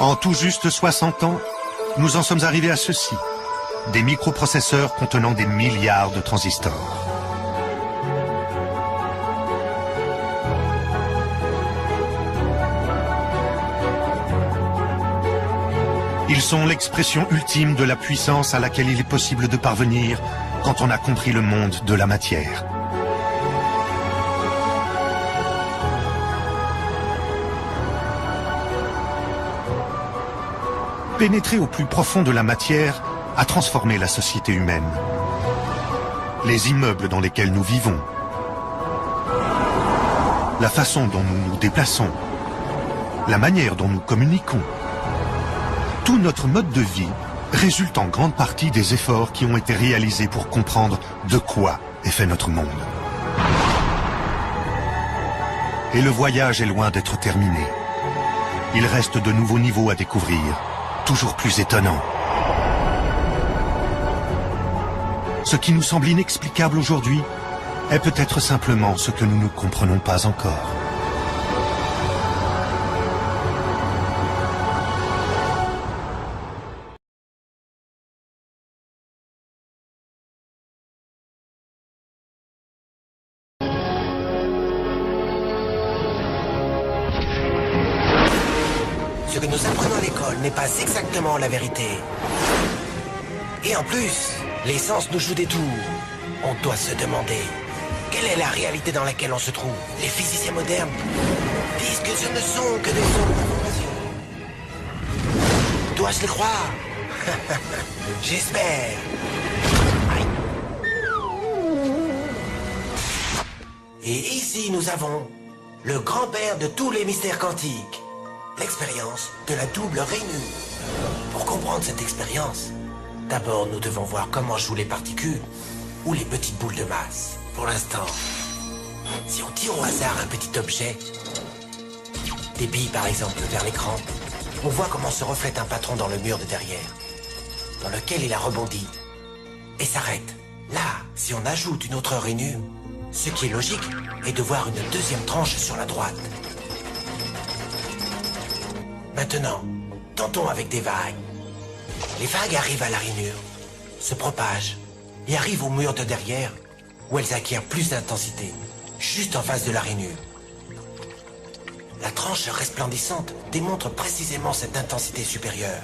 En tout juste 60 ans, nous en sommes arrivés à ceci. Des microprocesseurs contenant des milliards de transistors. Ils sont l'expression ultime de la puissance à laquelle il est possible de parvenir quand on a compris le monde de la matière. Pénétrer au plus profond de la matière a transformé la société humaine. Les immeubles dans lesquels nous vivons, la façon dont nous nous déplaçons, la manière dont nous communiquons. Tout notre mode de vie résulte en grande partie des efforts qui ont été réalisés pour comprendre de quoi est fait notre monde. Et le voyage est loin d'être terminé. Il reste de nouveaux niveaux à découvrir, toujours plus étonnants. Ce qui nous semble inexplicable aujourd'hui est peut-être simplement ce que nous ne comprenons pas encore. Ce que nous apprenons à l'école n'est pas exactement la vérité. Et en plus, les sens nous jouent des tours. On doit se demander, quelle est la réalité dans laquelle on se trouve? Les physiciens modernes disent que ce ne sont que des ondes d'information. Dois-je les croire? J'espère. Et ici, nous avons le grand-père de tous les mystères quantiques. L'expérience de la double rainure. Pour comprendre cette expérience, d'abord nous devons voir comment jouent les particules ou les petites boules de masse. Pour l'instant, si on tire au hasard un petit objet, des billes par exemple vers l'écran, on voit comment se reflète un patron dans le mur de derrière, dans lequel il a rebondi et s'arrête. Là, si on ajoute une autre rainure, ce qui est logique est de voir une deuxième tranche sur la droite. Maintenant, tentons avec des vagues. Les vagues arrivent à la rainure, se propagent et arrivent au mur de derrière où elles acquièrent plus d'intensité, juste en face de la rainure. La tranche resplendissante démontre précisément cette intensité supérieure.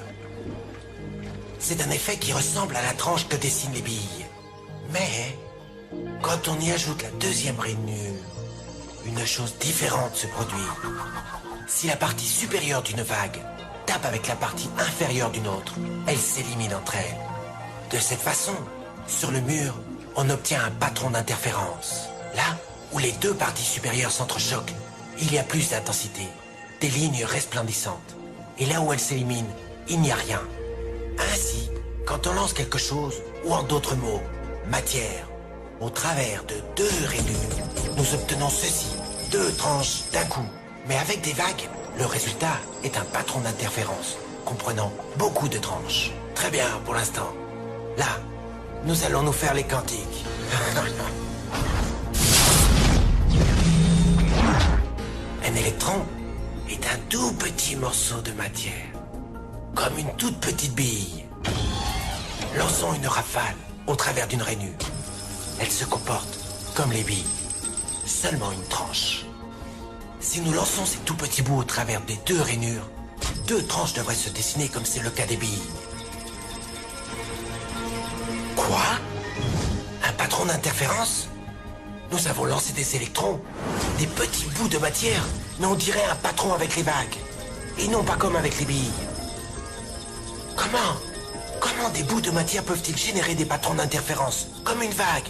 C'est un effet qui ressemble à la tranche que dessinent les billes. Mais, quand on y ajoute la deuxième rainure, une chose différente se produit. Si la partie supérieure d'une vague tape avec la partie inférieure d'une autre, elles s'éliminent entre elles. De cette façon, sur le mur, on obtient un patron d'interférence. Là où les deux parties supérieures s'entrechoquent, il y a plus d'intensité, des lignes resplendissantes. Et là où elles s'éliminent, il n'y a rien. Ainsi, quand on lance quelque chose, ou en d'autres mots, matière, au travers de deux rainures, nous obtenons ceci, deux tranches d'un coup. Mais avec des vagues, le résultat est un patron d'interférence, comprenant beaucoup de tranches. Très bien pour l'instant. Là, nous allons nous faire les quantiques. Un électron est un tout petit morceau de matière, comme une toute petite bille. Lançons une rafale au travers d'une rainure. Elle se comporte comme les billes, seulement une tranche. Si nous lançons ces tout petits bouts au travers des deux rainures, deux tranches devraient se dessiner comme c'est le cas des billes. Quoi? Un patron d'interférence? Nous avons lancé des électrons, des petits bouts de matière, mais on dirait un patron avec les vagues, et non pas comme avec les billes. Comment des bouts de matière peuvent-ils générer des patrons d'interférence, comme une vague?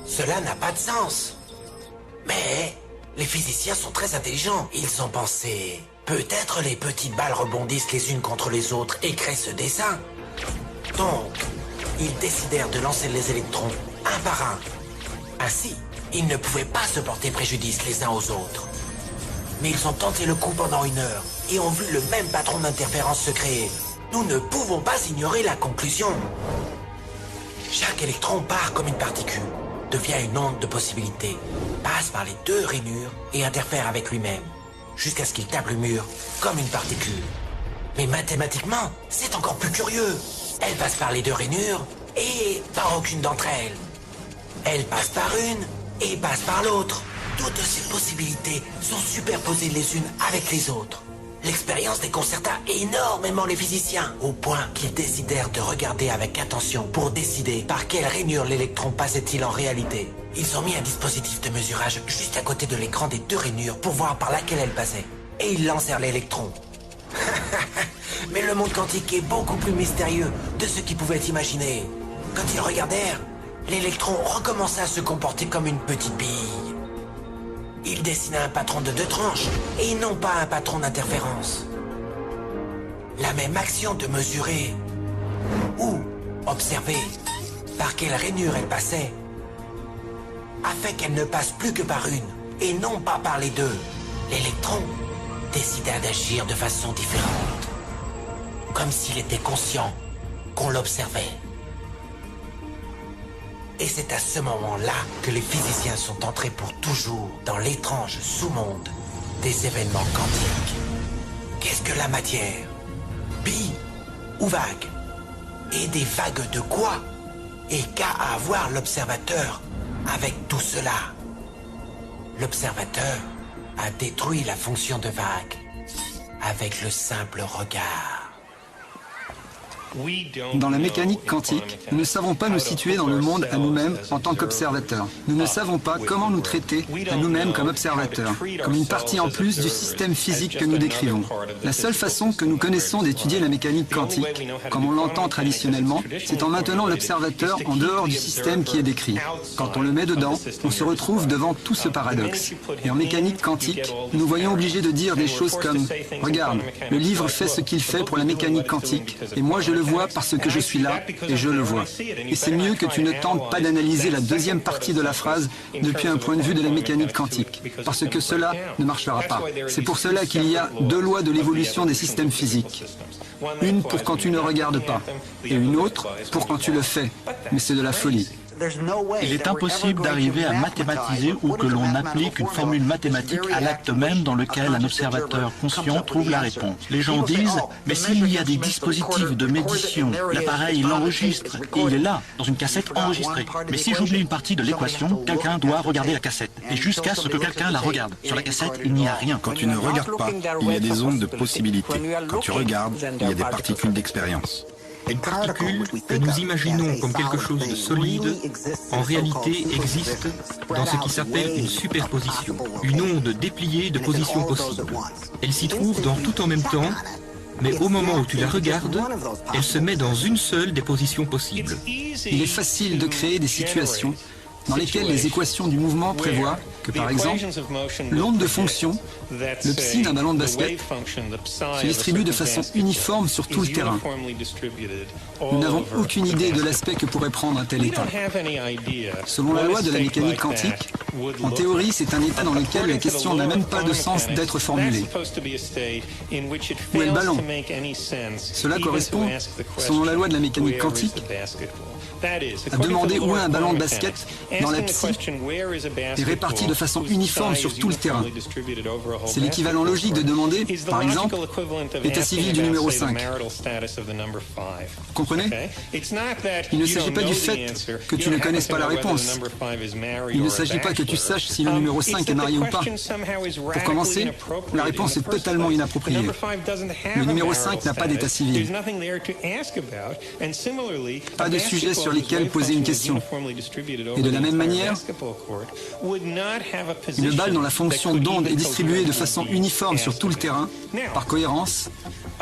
Cela n'a pas de sens. Mais les physiciens sont très intelligents. Ils ont pensé, peut-être les petites balles rebondissent les unes contre les autres et créent ce dessin. Donc, ils décidèrent de lancer les électrons un par un. Ainsi, ils ne pouvaient pas se porter préjudice les uns aux autres. Mais ils ont tenté le coup pendant 1 heure et ont vu le même patron d'interférence se créer. Nous ne pouvons pas ignorer la conclusion. Chaque électron part comme une particule, devient une onde de possibilités, passe par les deux rainures et interfère avec lui-même. jusqu'à ce qu'il tape le mur comme une particule. Mais mathématiquement, c'est encore plus curieux. Elle passe par les deux rainures et par aucune d'entre elles. Elle passe par une et passe par l'autre. Toutes ces possibilités sont superposées les unes avec les autres. L'expérience déconcerta énormément les physiciens, au point qu'ils décidèrent de regarder avec attention pour décider par quelle rainure l'électron passait-il en réalité. Ils ont mis un dispositif de mesurage juste à côté de l'écran des deux rainures pour voir par laquelle elle passait. Et ils lancèrent l'électron. Mais le monde quantique est beaucoup plus mystérieux de ce qu'ils pouvaient imaginer. Quand ils regardèrent, l'électron recommença à se comporter comme une petite bille. Il dessina un patron de deux tranches et non pas un patron d'interférence. La même action de mesurer ou observer par quelle rainure elle passait a fait qu'elle ne passe plus que par une et non pas par les deux. L'électron décida d'agir de façon différente, comme s'il était conscient qu'on l'observait. Et c'est à ce moment-là que les physiciens sont entrés pour toujours dans l'étrange sous-monde des événements quantiques. Qu'est-ce que la matière? Billes ou vagues? Et des vagues de quoi? Et qu'a à voir l'observateur avec tout cela? L'observateur a détruit la fonction de vague avec le simple regard. Dans la mécanique quantique, nous ne savons pas nous situer dans le monde à nous-mêmes en tant qu'observateurs. Nous ne savons pas comment nous traiter à nous-mêmes comme observateurs, comme une partie en plus du système physique que nous décrivons. La seule façon que nous connaissons d'étudier la mécanique quantique, comme on l'entend traditionnellement, c'est en maintenant l'observateur en dehors du système qui est décrit. Quand on le met dedans, on se retrouve devant tout ce paradoxe. Et en mécanique quantique, nous voyons obligés de dire des choses comme « Regarde, le livre fait ce qu'il fait pour la mécanique quantique, et moi je le vois parce que je suis là et je le vois. Et c'est mieux que tu ne tentes pas d'analyser la deuxième partie de la phrase depuis un point de vue de la mécanique quantique, parce que cela ne marchera pas. C'est pour cela qu'il y a deux lois de l'évolution des systèmes physiques. Une pour quand tu ne regardes pas, et une autre pour quand tu le fais. Mais c'est de la folie. Il est impossible d'arriver à mathématiser ou que l'on applique une formule mathématique à l'acte même dans lequel un observateur conscient trouve la réponse. Les gens disent, mais s'il y a des dispositifs de médiation, l'appareil l'enregistre et il est là, dans une cassette enregistrée. Mais si j'oublie une partie de l'équation, quelqu'un doit regarder la cassette. Et jusqu'à ce que quelqu'un la regarde. Sur la cassette, il n'y a rien. Quand tu ne regardes pas, il y a des zones de possibilités. Quand tu regardes, il y a des particules d'expérience. Une particule que nous imaginons comme quelque chose de solide, en réalité existe dans ce qui s'appelle une superposition, une onde dépliée de positions possibles. Elle s'y trouve dans tout en même temps, mais au moment où tu la regardes, elle se met dans une seule des positions possibles. Il est facile de créer des situations dans lesquelles les équations du mouvement prévoient que, par exemple, l'onde de fonction, le psi d'un ballon de basket, se distribue de façon uniforme sur tout le terrain. Nous n'avons aucune idée de l'aspect que pourrait prendre un tel état. Selon la loi de la mécanique quantique, en théorie, c'est un état dans lequel la question n'a même pas de sens d'être formulée. Où est le ballon? Cela correspond, selon la loi de la mécanique quantique, à demander où est un ballon de basket dans la psi est réparti de façon uniforme sur tout le terrain. C'est l'équivalent logique de demander, par exemple, l'état civil du numéro 5. Vous comprenez? Il ne s'agit pas du fait que tu ne connaisses pas la réponse. Il ne s'agit pas que tu saches si le numéro 5 est marié ou pas. Pour commencer, la réponse est totalement inappropriée. Le numéro 5 n'a pas d'état civil. Pas de sujet sur lesquels poser une question. Et de la même manière, une balle dont la fonction d'onde est distribuée de façon uniforme sur tout le terrain, par cohérence,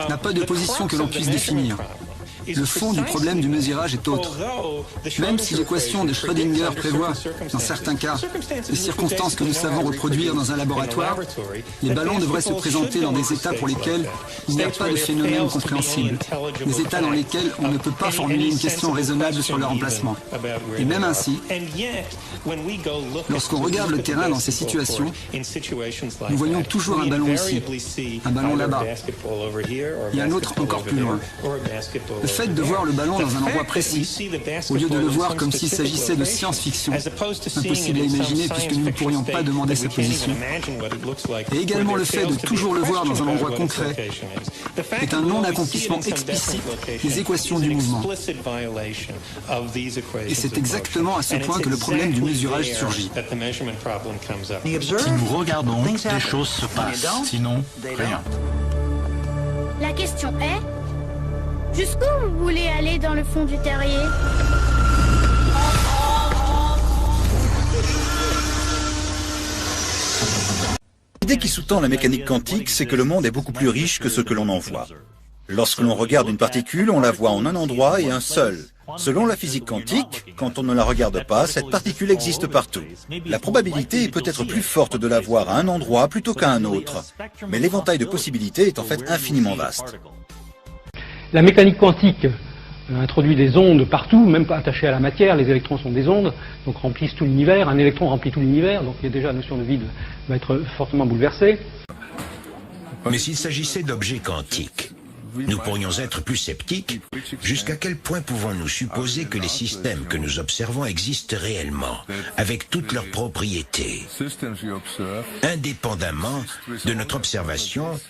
n'a pas de position que l'on puisse définir. Le fond du problème du mesurage est autre. Même si l'équation de Schrödinger prévoit, dans certains cas, les circonstances que nous savons reproduire dans un laboratoire, les ballons devraient se présenter dans des états pour lesquels il n'y a pas de phénomène compréhensible, des états dans lesquels on ne peut pas formuler une question raisonnable sur leur emplacement. Et même ainsi, lorsqu'on regarde le terrain dans ces situations, nous voyons toujours un ballon ici, un ballon là-bas, et un autre encore plus loin. Le fait de voir le ballon dans un endroit précis, au lieu de le voir comme s'il s'agissait de science-fiction, impossible à imaginer puisque nous ne pourrions pas demander sa position, et également le fait de toujours le voir dans un endroit concret, est un non-accomplissement explicite des équations du mouvement. Et c'est exactement à ce point que le problème du mesurage surgit. Si nous regardons, des choses se passent, sinon rien. La question est, jusqu'où vous voulez aller dans le fond du terrier? L'idée qui sous-tend la mécanique quantique, c'est que le monde est beaucoup plus riche que ce que l'on en voit. Lorsque l'on regarde une particule, on la voit en un endroit et un seul. Selon la physique quantique, quand on ne la regarde pas, cette particule existe partout. La probabilité est peut-être plus forte de la voir à un endroit plutôt qu'à un autre. Mais l'éventail de possibilités est en fait infiniment vaste. La mécanique quantique introduit des ondes partout, même pas attachées à la matière. Les électrons sont des ondes, donc remplissent tout l'univers. Un électron remplit tout l'univers, donc il y a déjà la notion de vide va être fortement bouleversée. Mais s'il s'agissait d'objets quantiques, nous pourrions être plus sceptiques. Jusqu'à quel point pouvons-nous supposer que les systèmes que nous observons existent réellement, avec toutes leurs propriétés, indépendamment de notre observation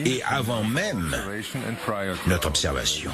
et avant même notre observation?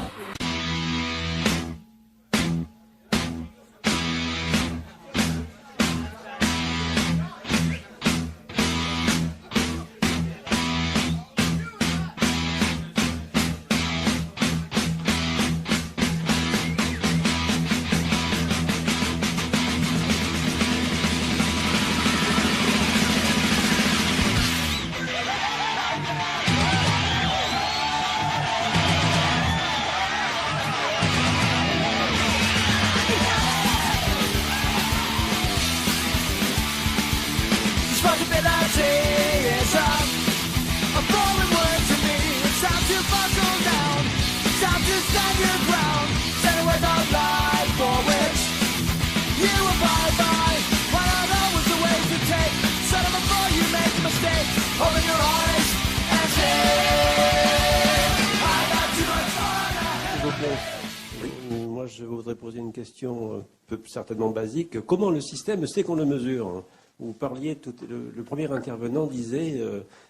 Moi, je voudrais poser une question certainement basique. Comment le système sait qu'on le mesure? Vous parliez, le premier intervenant disait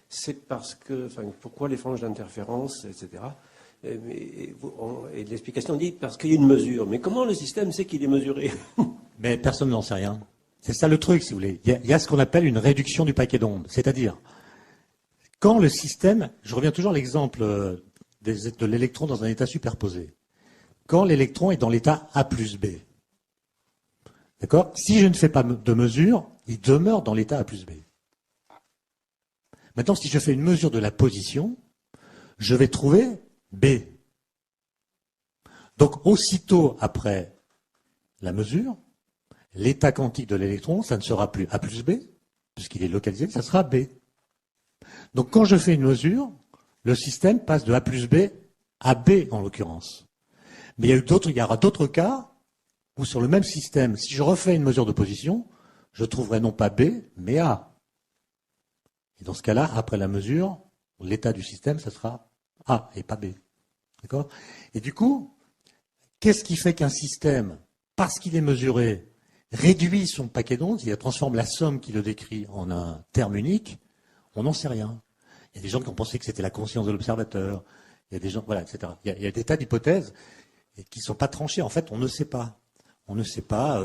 c'est parce que, enfin, pourquoi les franges d'interférence, etc. Et l'explication dit parce qu'il y a une mesure. Mais comment le système sait qu'il est mesuré? Mais personne n'en sait rien. C'est ça le truc, si vous voulez. Il y a ce qu'on appelle une réduction du paquet d'ondes. C'est-à-dire, quand le système, je reviens toujours à l'exemple de l'électron dans un état superposé. Quand l'électron est dans l'état A plus B. D'accord? Si je ne fais pas de mesure, il demeure dans l'état A plus B. Maintenant, si je fais une mesure de la position, je vais trouver B. Donc, aussitôt après la mesure, l'état quantique de l'électron, ça ne sera plus A plus B, puisqu'il est localisé, ça sera B. Donc, quand je fais une mesure, le système passe de A plus B à B, en l'occurrence. Mais il y aura d'autres cas où sur le même système, si je refais une mesure de position, je trouverai non pas B, mais A. Et dans ce cas-là, après la mesure, l'état du système, ça sera A et pas B. D'accord? Et du coup, qu'est-ce qui fait qu'un système, parce qu'il est mesuré, réduit son paquet d'ondes, il transforme la somme qui le décrit en un terme unique? On n'en sait rien. Il y a des gens qui ont pensé que c'était la conscience de l'observateur. Il y a des gens, voilà, etc. Il y a des tas d'hypothèses qui ne sont pas tranchées. En fait, on ne sait pas. On ne sait pas.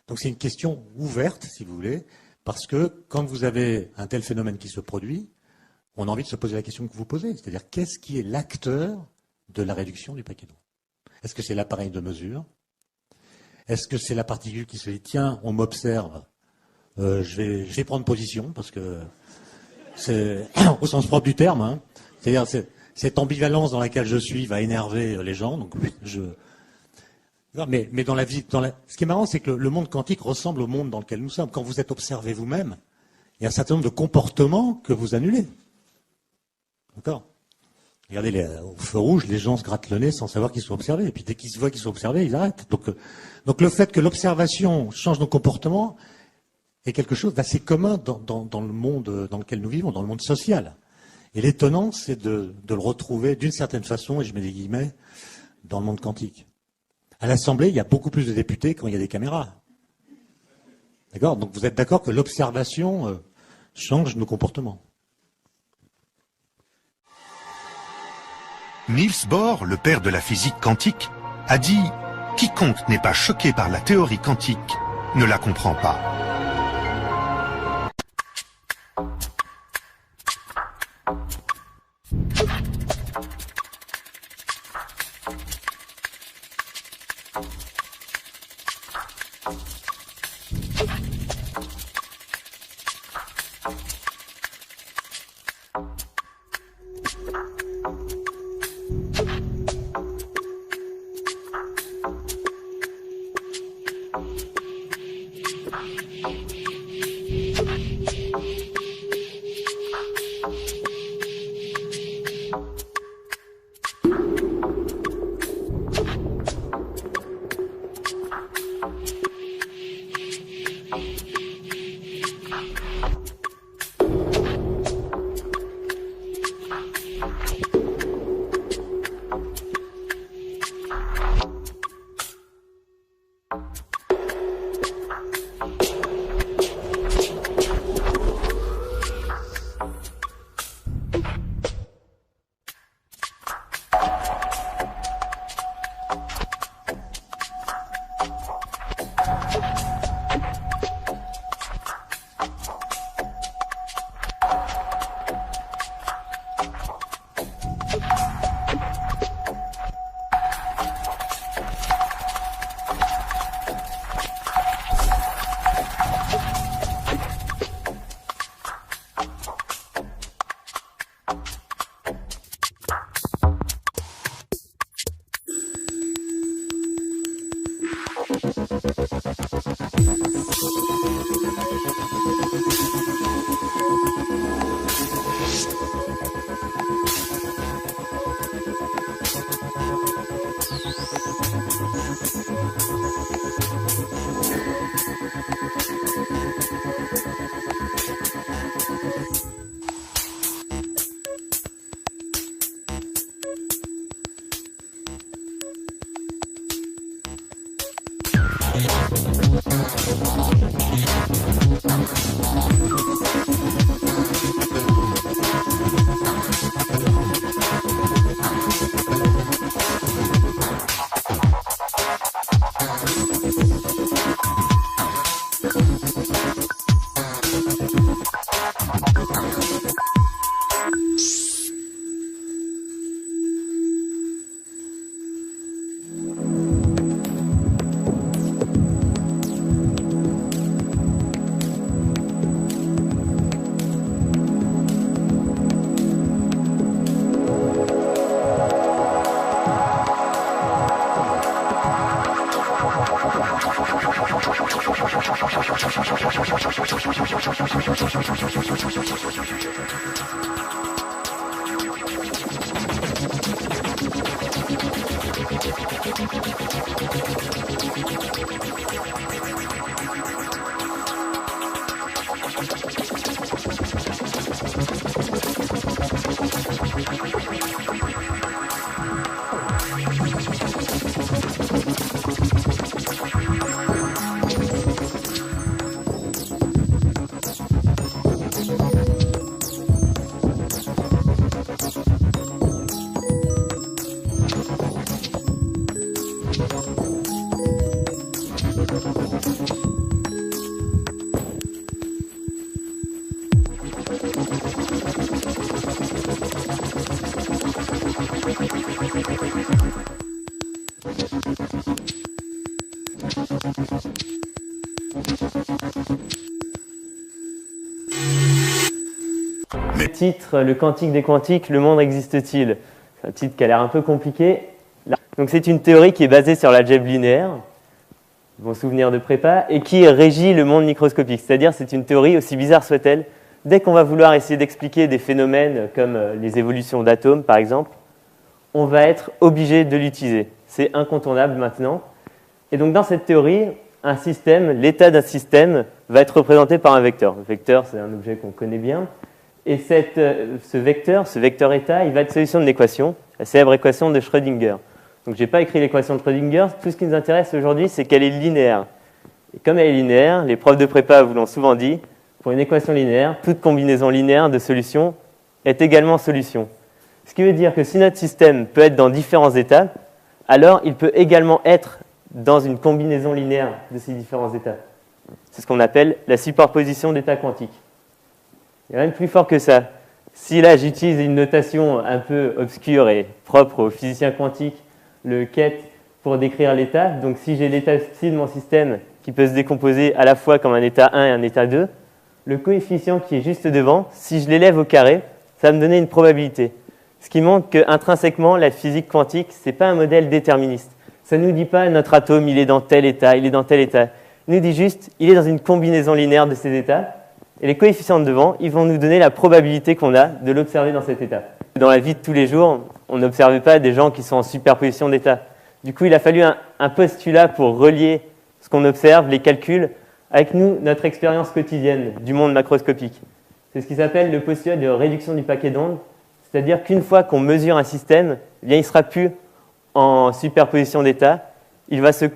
Donc c'est une question ouverte, si vous voulez, parce que quand vous avez un tel phénomène qui se produit, on a envie de se poser la question que vous posez, c'est-à-dire qu'est-ce qui est l'acteur de la réduction du paquet d'ondes? Est-ce que c'est l'appareil de mesure? Est-ce que c'est la particule qui se dit tiens, on m'observe, je vais prendre position parce que c'est au sens propre du terme, hein. C'est-à-dire cette ambivalence dans laquelle je suis va énerver les gens. Donc mais dans la vie, ce qui est marrant, c'est que le monde quantique ressemble au monde dans lequel nous sommes. Quand vous êtes observé vous-même, il y a un certain nombre de comportements que vous annulez. D'accord? Regardez, au feu rouge, les gens se grattent le nez sans savoir qu'ils sont observés. Et puis dès qu'ils se voient qu'ils sont observés, ils arrêtent. Donc le fait que l'observation change nos comportements est quelque chose d'assez commun dans le monde dans lequel nous vivons, dans le monde social. Et l'étonnant, c'est de le retrouver d'une certaine façon, et je mets des guillemets, dans le monde quantique. À l'Assemblée, il y a beaucoup plus de députés quand il y a des caméras. D'accord? Donc vous êtes d'accord que l'observation change nos comportements. Niels Bohr, le père de la physique quantique, a dit « Quiconque n'est pas choqué par la théorie quantique ne la comprend pas ». Titre, le quantique des quantiques, le monde existe-t-il? C'est un titre qui a l'air un peu compliqué. Donc c'est une théorie qui est basée sur l'algèbre linéaire, bon souvenir de prépa, et qui régit le monde microscopique. C'est-à-dire c'est une théorie, aussi bizarre soit-elle, dès qu'on va vouloir essayer d'expliquer des phénomènes comme les évolutions d'atomes par exemple, on va être obligé de l'utiliser. C'est incontournable maintenant. Et donc dans cette théorie, un système, l'état d'un système va être représenté par un vecteur. Le vecteur, c'est un objet qu'on connaît bien. Et ce vecteur état, il va être solution de l'équation, la célèbre équation de Schrödinger. Donc je n'ai pas écrit l'équation de Schrödinger. Tout ce qui nous intéresse aujourd'hui, c'est qu'elle est linéaire. Et comme elle est linéaire, les profs de prépa vous l'ont souvent dit, pour une équation linéaire, toute combinaison linéaire de solutions est également solution. Ce qui veut dire que si notre système peut être dans différents états, alors il peut également être dans une combinaison linéaire de ces différents états. C'est ce qu'on appelle la superposition d'états quantiques. Il y a même plus fort que ça. Si là j'utilise une notation un peu obscure et propre aux physiciens quantiques, le ket pour décrire l'état, donc si j'ai l'état psi de mon système qui peut se décomposer à la fois comme un état 1 et un état 2, le coefficient qui est juste devant, si je l'élève au carré, ça va me donner une probabilité. Ce qui montre qu'intrinsèquement, la physique quantique, ce n'est pas un modèle déterministe. Ça ne nous dit pas notre atome, il est dans tel état, il est dans tel état. Il nous dit juste, il est dans une combinaison linéaire de ces états. Et les coefficients de devant, ils vont nous donner la probabilité qu'on a de l'observer dans cet état. Dans la vie de tous les jours, on n'observe pas des gens qui sont en superposition d'états. Du coup, il a fallu un postulat pour relier ce qu'on observe, les calculs, avec nous, notre expérience quotidienne du monde macroscopique. C'est ce qui s'appelle le postulat de réduction du paquet d'ondes. C'est-à-dire qu'une fois qu'on mesure un système, eh bien, il ne sera plus en superposition d'états. Il va se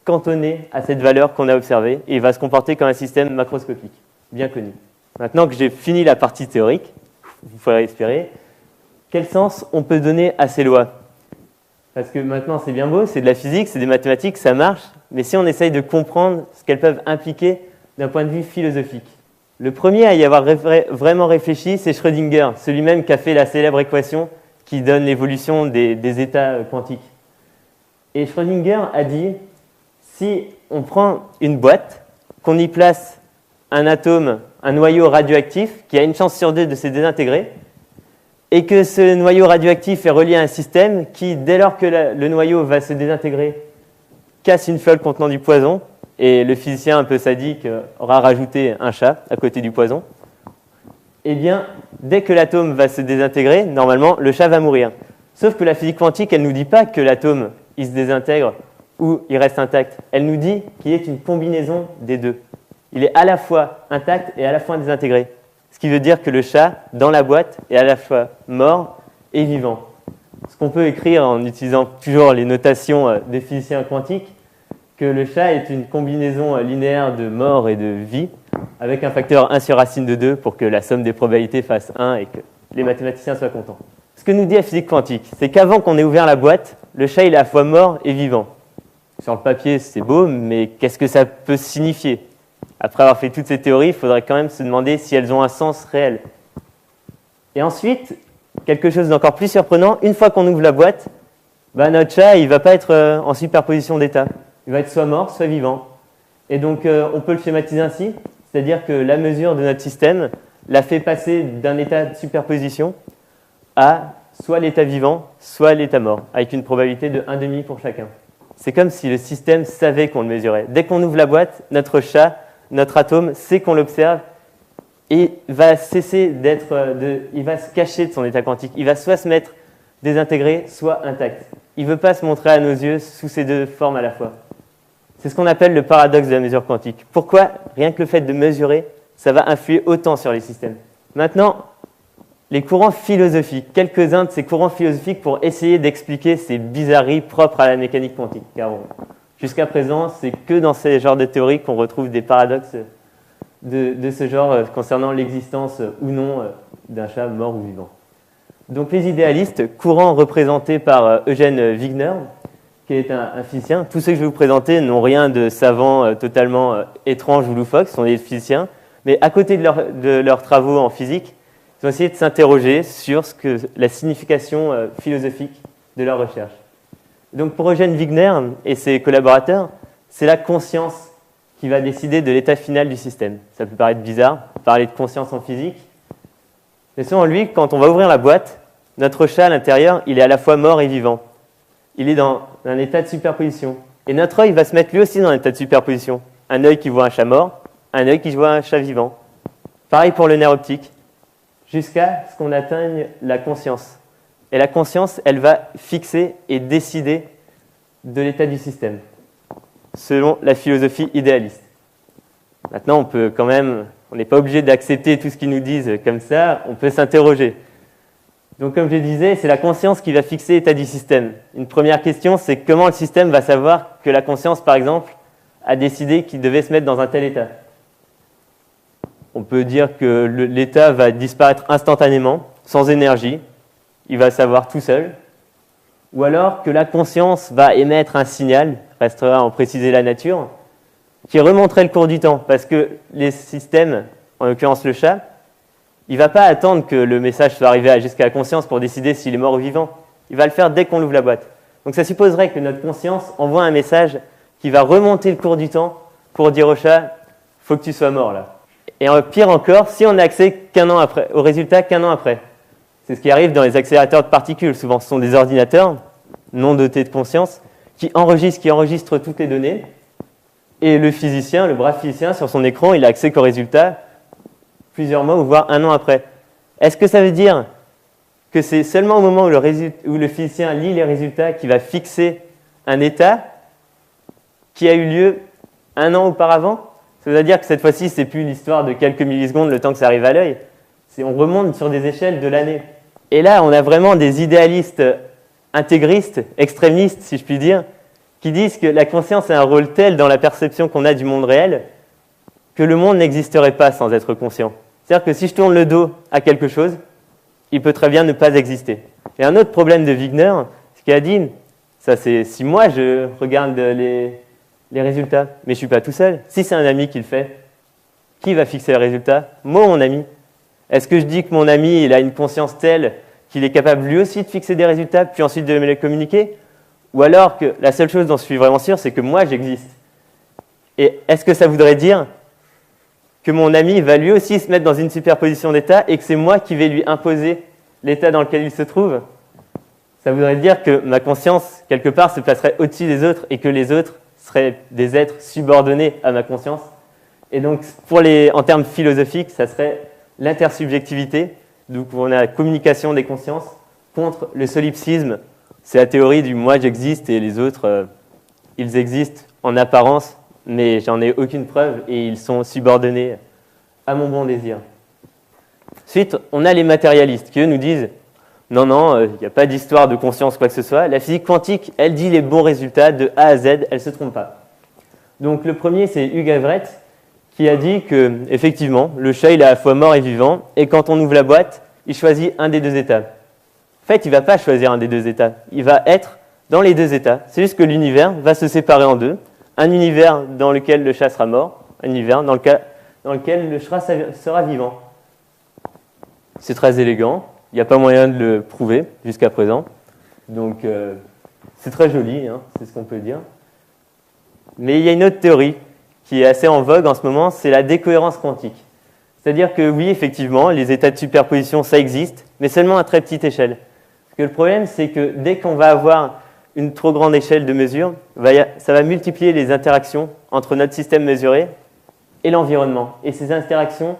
cantonner à cette valeur qu'on a observée et il va se comporter comme un système macroscopique, bien connu. Maintenant que j'ai fini la partie théorique, vous pourrez respirer, quel sens on peut donner à ces lois? Parce que maintenant c'est bien beau, c'est de la physique, c'est des mathématiques, ça marche, mais si on essaye de comprendre ce qu'elles peuvent impliquer d'un point de vue philosophique. Le premier à y avoir vraiment réfléchi, c'est Schrödinger, celui-même qui a fait la célèbre équation qui donne l'évolution des états quantiques. Et Schrödinger a dit, si on prend une boîte, qu'on y place un atome, un noyau radioactif qui a une chance sur 2 de se désintégrer, et que ce noyau radioactif est relié à un système qui, dès lors que le noyau va se désintégrer, casse une fiole contenant du poison, et le physicien un peu sadique aura rajouté un chat à côté du poison, eh bien, dès que l'atome va se désintégrer, normalement, le chat va mourir. Sauf que la physique quantique, elle ne nous dit pas que l'atome, il se désintègre ou il reste intact. Elle nous dit qu'il est une combinaison des deux. Il est à la fois intact et à la fois désintégré. Ce qui veut dire que le chat, dans la boîte, est à la fois mort et vivant. Ce qu'on peut écrire en utilisant toujours les notations des physiciens quantiques, que le chat est une combinaison linéaire de mort et de vie, avec un facteur 1 sur racine de 2 pour que la somme des probabilités fasse 1 et que les mathématiciens soient contents. Ce que nous dit la physique quantique, c'est qu'avant qu'on ait ouvert la boîte, le chat il est à la fois mort et vivant. Sur le papier, c'est beau, mais qu'est-ce que ça peut signifier? Après avoir fait toutes ces théories, il faudrait quand même se demander si elles ont un sens réel. Et ensuite, quelque chose d'encore plus surprenant, une fois qu'on ouvre la boîte, notre chat il ne va pas être en superposition d'état. Il va être soit mort, soit vivant. Et donc, on peut le schématiser ainsi, c'est-à-dire que la mesure de notre système l'a fait passer d'un état de superposition à soit l'état vivant, soit l'état mort, avec une probabilité de 1,5 pour chacun. C'est comme si le système savait qu'on le mesurait. Dès qu'on ouvre la boîte, notre chat, notre atome, sait qu'on l'observe et va cesser il va se cacher de son état quantique. Il va soit se mettre désintégré, soit intact. Il ne veut pas se montrer à nos yeux sous ces deux formes à la fois. C'est ce qu'on appelle le paradoxe de la mesure quantique. Pourquoi rien que le fait de mesurer, ça va influer autant sur les systèmes? Maintenant, les courants philosophiques, quelques-uns de ces courants philosophiques pour essayer d'expliquer ces bizarreries propres à la mécanique quantique. Car jusqu'à présent, c'est que dans ces genres de théories qu'on retrouve des paradoxes de ce genre concernant l'existence ou non d'un chat mort ou vivant. Donc les idéalistes, courant représenté par Eugène Wigner, qui est un physicien. Tous ceux que je vais vous présenter n'ont rien de savant totalement étrange ou loufoque, ce sont des physiciens. Mais à côté de leurs travaux en physique, ils ont essayé de s'interroger sur la signification philosophique de leur recherche. Donc pour Eugène Wigner et ses collaborateurs, c'est la conscience qui va décider de l'état final du système. Ça peut paraître bizarre, parler de conscience en physique. Mais selon lui, quand on va ouvrir la boîte, notre chat à l'intérieur, il est à la fois mort et vivant. Il est dans un état de superposition. Et notre œil va se mettre lui aussi dans un état de superposition. Un œil qui voit un chat mort, un œil qui voit un chat vivant. Pareil pour le nerf optique, jusqu'à ce qu'on atteigne la conscience. Et la conscience, elle va fixer et décider de l'état du système, selon la philosophie idéaliste. Maintenant, on n'est pas obligé d'accepter tout ce qu'ils nous disent comme ça, on peut s'interroger. Donc comme je le disais, c'est la conscience qui va fixer l'état du système. Une première question, c'est comment le système va savoir que la conscience, par exemple, a décidé qu'il devait se mettre dans un tel état. On peut dire que l'état va disparaître instantanément, sans énergie. Il va savoir tout seul. Ou alors que la conscience va émettre un signal, restera à en préciser la nature, qui remonterait le cours du temps. Parce que les systèmes, en l'occurrence le chat, il ne va pas attendre que le message soit arrivé jusqu'à la conscience pour décider s'il est mort ou vivant. Il va le faire dès qu'on ouvre la boîte. Donc ça supposerait que notre conscience envoie un message qui va remonter le cours du temps pour dire au chat « faut que tu sois mort là ». Et pire encore, si on n'a accès au résultat qu'un an après. C'est ce qui arrive dans les accélérateurs de particules. Souvent, ce sont des ordinateurs non dotés de conscience qui enregistrent toutes les données. Et le physicien, le brave physicien, sur son écran, il a accès qu'au résultat plusieurs mois ou voire un an après. Est-ce que ça veut dire que c'est seulement au moment où le physicien lit les résultats qu'il va fixer un état qui a eu lieu un an auparavant? Ça veut dire que cette fois-ci, ce n'est plus l'histoire de quelques millisecondes, le temps que ça arrive à l'œil. On remonte sur des échelles de l'année. Et là, on a vraiment des idéalistes intégristes, extrémistes, si je puis dire, qui disent que la conscience a un rôle tel dans la perception qu'on a du monde réel que le monde n'existerait pas sans être conscient. C'est-à-dire que si je tourne le dos à quelque chose, il peut très bien ne pas exister. Et un autre problème de Wigner, c'est qu'il a dit, ça c'est si moi je regarde les résultats, mais je ne suis pas tout seul. Si c'est un ami qui le fait, qui va fixer les résultats? Moi, mon ami. Est-ce que je dis que mon ami il a une conscience telle qu'il est capable lui aussi de fixer des résultats, puis ensuite de me les communiquer? Ou alors que la seule chose dont je suis vraiment sûr, c'est que moi, j'existe? Et est-ce que ça voudrait dire que mon ami va lui aussi se mettre dans une superposition d'états et que c'est moi qui vais lui imposer l'état dans lequel il se trouve? Ça voudrait dire que ma conscience, quelque part, se placerait au-dessus des autres et que les autres seraient des êtres subordonnés à ma conscience. Et donc, en termes philosophiques, ça serait l'intersubjectivité, donc on a la communication des consciences, contre le solipsisme. C'est la théorie du « moi j'existe » et les autres, ils existent en apparence, mais j'en ai aucune preuve et ils sont subordonnés à mon bon désir. Ensuite, on a les matérialistes qui, eux, nous disent « Non, il n'y a pas d'histoire de conscience, quoi que ce soit. La physique quantique, elle dit les bons résultats de A à Z, elle ne se trompe pas. » Donc le premier, c'est Hugh Everett, qui a dit que, effectivement, le chat, il est à la fois mort et vivant, et quand on ouvre la boîte, il choisit un des deux états. En fait, il ne va pas choisir un des deux états. Il va être dans les deux états. C'est juste que l'univers va se séparer en deux. Un univers dans lequel le chat sera mort, un univers dans lequel le chat sera vivant. C'est très élégant. Il n'y a pas moyen de le prouver jusqu'à présent. Donc, c'est très joli, hein, c'est ce qu'on peut dire. Mais il y a une autre théorie qui est assez en vogue en ce moment, c'est la décohérence quantique. C'est-à-dire que oui, effectivement, les états de superposition, ça existe, mais seulement à très petite échelle. Parce que le problème, c'est que dès qu'on va avoir une trop grande échelle de mesure, ça va multiplier les interactions entre notre système mesuré et l'environnement. Et ces interactions,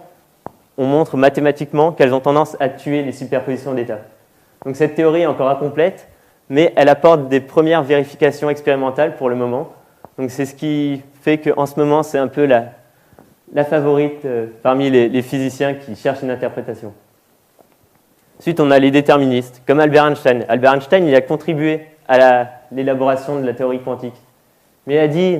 on montre mathématiquement qu'elles ont tendance à tuer les superpositions d'états. Donc cette théorie est encore incomplète, mais elle apporte des premières vérifications expérimentales pour le moment. Donc c'est ce qui fait qu'en ce moment, c'est un peu la favorite parmi les physiciens qui cherchent une interprétation. Ensuite, on a les déterministes, comme Albert Einstein. Albert Einstein, il a contribué à l'élaboration de la théorie quantique. Mais il a dit,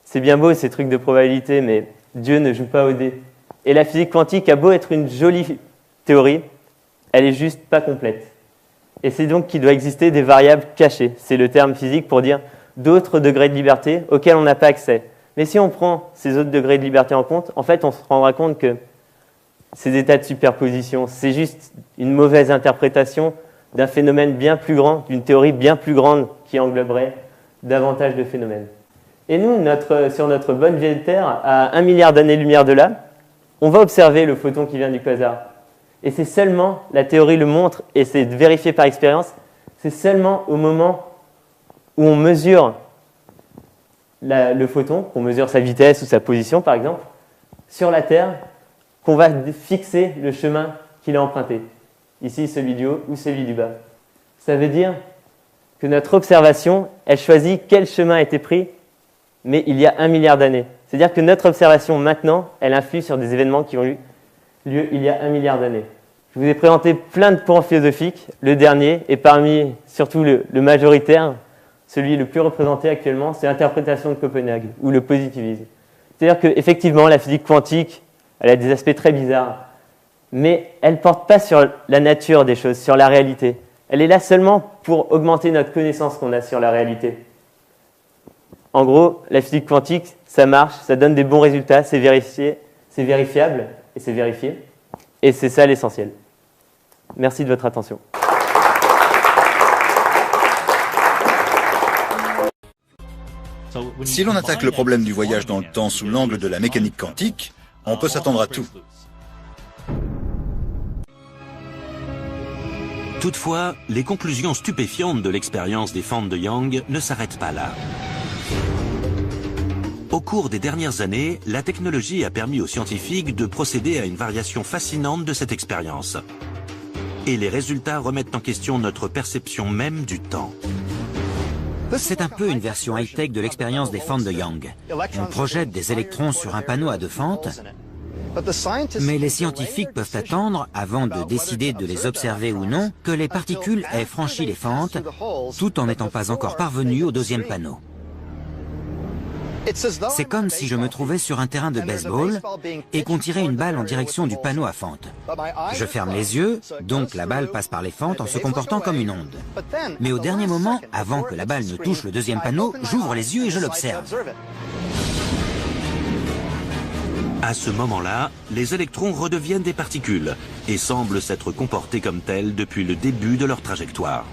c'est bien beau ces trucs de probabilité, mais Dieu ne joue pas au dé. Et la physique quantique a beau être une jolie théorie, elle est juste pas complète. Et c'est donc qu'il doit exister des variables cachées. C'est le terme physique pour dire d'autres degrés de liberté auxquels on n'a pas accès. Mais si on prend ces autres degrés de liberté en compte, en fait, on se rendra compte que ces états de superposition, c'est juste une mauvaise interprétation d'un phénomène bien plus grand, d'une théorie bien plus grande qui engloberait davantage de phénomènes. Et nous, sur notre bonne vieille Terre, à 1 milliard d'années-lumière de là, on va observer le photon qui vient du quasar. Et c'est seulement, la théorie le montre, et c'est vérifié par expérience, c'est seulement au moment où on mesure le photon, qu'on mesure sa vitesse ou sa position par exemple, sur la Terre, qu'on va fixer le chemin qu'il a emprunté. Ici, celui du haut ou celui du bas. Ça veut dire que notre observation, elle choisit quel chemin a été pris, mais il y a 1 milliard d'années. C'est-à-dire que notre observation maintenant, elle influe sur des événements qui ont eu lieu il y a 1 milliard d'années. Je vous ai présenté plein de courants philosophiques. Le dernier, et parmi surtout le majoritaire, celui le plus représenté actuellement, c'est l'interprétation de Copenhague, ou le positivisme. C'est-à-dire qu'effectivement, la physique quantique, elle a des aspects très bizarres, mais elle ne porte pas sur la nature des choses, sur la réalité. Elle est là seulement pour augmenter notre connaissance qu'on a sur la réalité. En gros, la physique quantique, ça marche, ça donne des bons résultats, c'est vérifié, c'est vérifiable et c'est vérifié. Et c'est ça l'essentiel. Merci de votre attention. Si l'on attaque le problème du voyage dans le temps sous l'angle de la mécanique quantique, on peut s'attendre à tout. Toutefois, les conclusions stupéfiantes de l'expérience des fentes de Young ne s'arrêtent pas là. Au cours des dernières années, la technologie a permis aux scientifiques de procéder à une variation fascinante de cette expérience. Et les résultats remettent en question notre perception même du temps. C'est un peu une version high-tech de l'expérience des fentes de Young. On projette des électrons sur un panneau à 2 fentes, mais les scientifiques peuvent attendre, avant de décider de les observer ou non, que les particules aient franchi les fentes, tout en n'étant pas encore parvenues au 2e panneau. C'est comme si je me trouvais sur un terrain de baseball et qu'on tirait une balle en direction du panneau à fentes. Je ferme les yeux, donc la balle passe par les fentes en se comportant comme une onde. Mais au dernier moment, avant que la balle ne touche le 2e panneau, j'ouvre les yeux et je l'observe. À ce moment-là, les électrons redeviennent des particules et semblent s'être comportés comme tels depuis le début de leur trajectoire.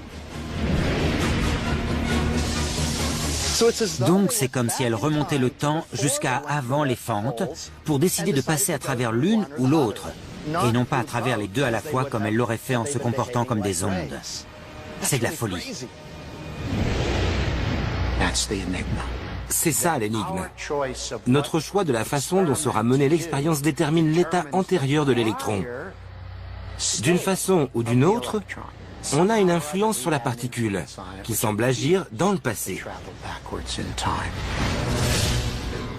Donc c'est comme si elle remontait le temps jusqu'à avant les fentes pour décider de passer à travers l'une ou l'autre, et non pas à travers les deux à la fois comme elle l'aurait fait en se comportant comme des ondes. C'est de la folie. C'est ça l'énigme. Notre choix de la façon dont sera menée l'expérience détermine l'état antérieur de l'électron. D'une façon ou d'une autre, on a une influence sur la particule, qui semble agir dans le passé.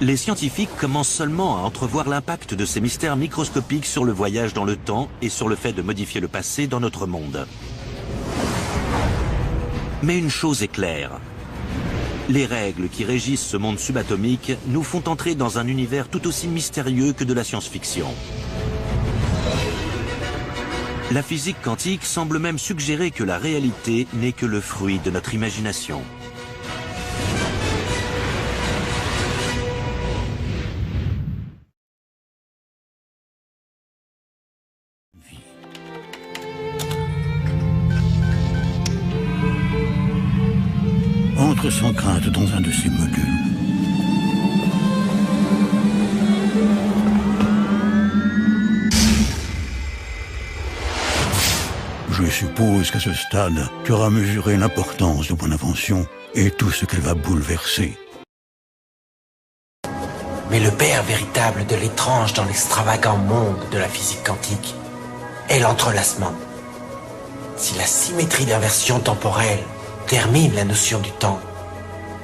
Les scientifiques commencent seulement à entrevoir l'impact de ces mystères microscopiques sur le voyage dans le temps et sur le fait de modifier le passé dans notre monde. Mais une chose est claire. Les règles qui régissent ce monde subatomique nous font entrer dans un univers tout aussi mystérieux que de la science-fiction. La physique quantique semble même suggérer que la réalité n'est que le fruit de notre imagination. Entre sans crainte dans un de ces modules. Je suppose qu'à ce stade, tu auras mesuré l'importance de mon invention et tout ce qu'elle va bouleverser. Mais le père véritable de l'étrange dans l'extravagant monde de la physique quantique est l'entrelacement. Si la symétrie d'inversion temporelle termine la notion du temps,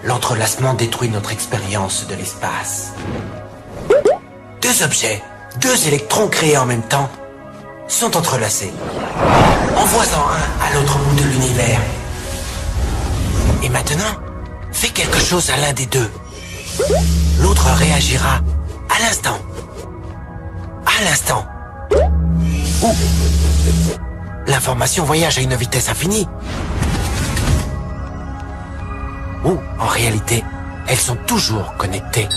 l'entrelacement détruit notre expérience de l'espace. 2 objets, 2 électrons créés en même temps, sont entrelacés. Envoie-en un à l'autre bout de l'univers. Et maintenant, fais quelque chose à l'un des deux. L'autre réagira à l'instant. À l'instant. Ou l'information voyage à une vitesse infinie. Ou, en réalité, elles sont toujours connectées.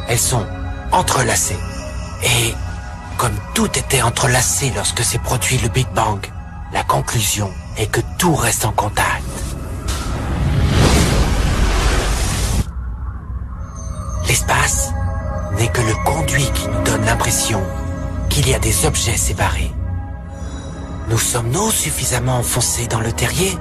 Elles sont entrelacées. Et comme tout était entrelacé lorsque s'est produit le Big Bang, la conclusion est que tout reste en contact. L'espace n'est que le conduit qui nous donne l'impression qu'il y a des objets séparés. Nous sommes-nous suffisamment enfoncés dans le terrier ?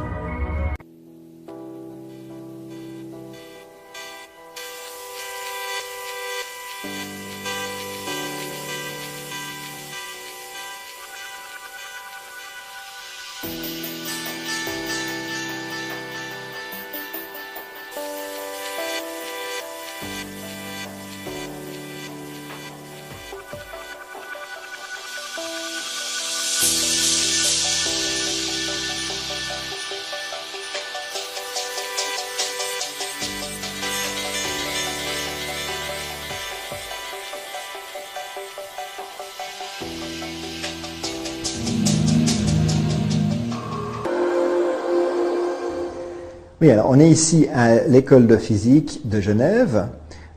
Oui, alors on est ici à l'école de physique de Genève,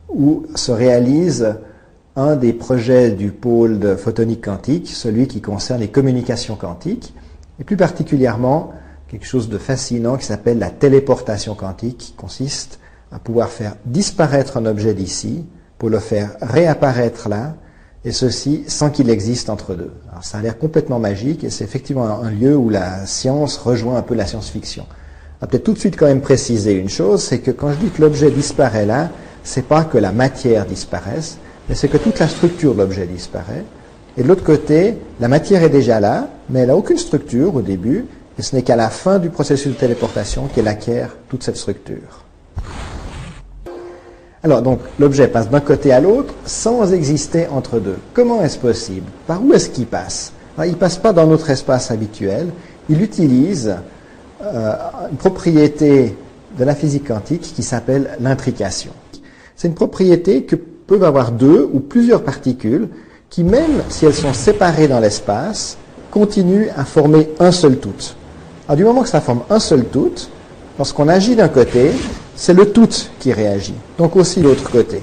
où se réalise un des projets du pôle de photonique quantique, celui qui concerne les communications quantiques, et plus particulièrement quelque chose de fascinant qui s'appelle la téléportation quantique, qui consiste à pouvoir faire disparaître un objet d'ici pour le faire réapparaître là, et ceci sans qu'il existe entre deux. Alors ça a l'air complètement magique, et c'est effectivement un lieu où la science rejoint un peu la science-fiction. On va peut-être tout de suite quand même préciser une chose, c'est que quand je dis que l'objet disparaît là, c'est pas que la matière disparaisse, mais c'est que toute la structure de l'objet disparaît. Et de l'autre côté, la matière est déjà là, mais elle n'a aucune structure au début, et ce n'est qu'à la fin du processus de téléportation qu'elle acquiert toute cette structure. Alors donc, l'objet passe d'un côté à l'autre sans exister entre deux. Comment est-ce possible? Par où est-ce qu'il passe? Alors, il ne passe pas dans notre espace habituel, il utilise une propriété de la physique quantique qui s'appelle l'intrication. C'est une propriété que peuvent avoir deux ou plusieurs particules qui, même si elles sont séparées dans l'espace, continuent à former un seul tout. Alors du moment que ça forme un seul tout, lorsqu'on agit d'un côté, c'est le tout qui réagit, donc aussi l'autre côté.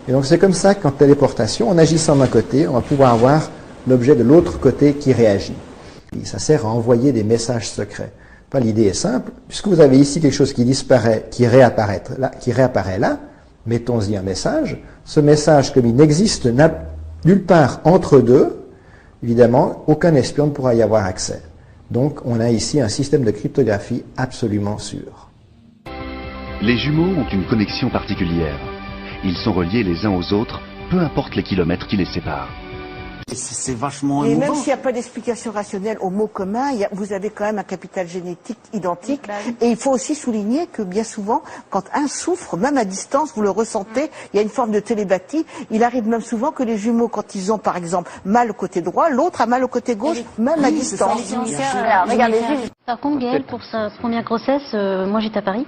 Et donc c'est comme ça qu'en téléportation, en agissant d'un côté, on va pouvoir avoir l'objet de l'autre côté qui réagit. Et ça sert à envoyer des messages secrets. L'idée est simple, puisque vous avez ici quelque chose qui disparaît, qui réapparaît là, mettons-y un message. Ce message, comme il n'existe nulle part entre deux, évidemment, aucun espion ne pourra y avoir accès. Donc, on a ici un système de cryptographie absolument sûr. Les jumeaux ont une connexion particulière. Ils sont reliés les uns aux autres, peu importe les kilomètres qui les séparent. C'est vachement Et émouvant. même s'il n'y a pas d'explication rationnelle au mot commun, vous avez quand même un capital génétique identique. Et il faut aussi souligner que bien souvent, quand un souffre, même à distance, vous le ressentez, il y a une forme de télépathie. Il arrive même souvent que les jumeaux, quand ils ont par exemple mal au côté droit, l'autre a mal au côté gauche, même à distance. Alors, regardez juste. Par contre, Gaëlle, pour sa première grossesse, moi j'étais à Paris.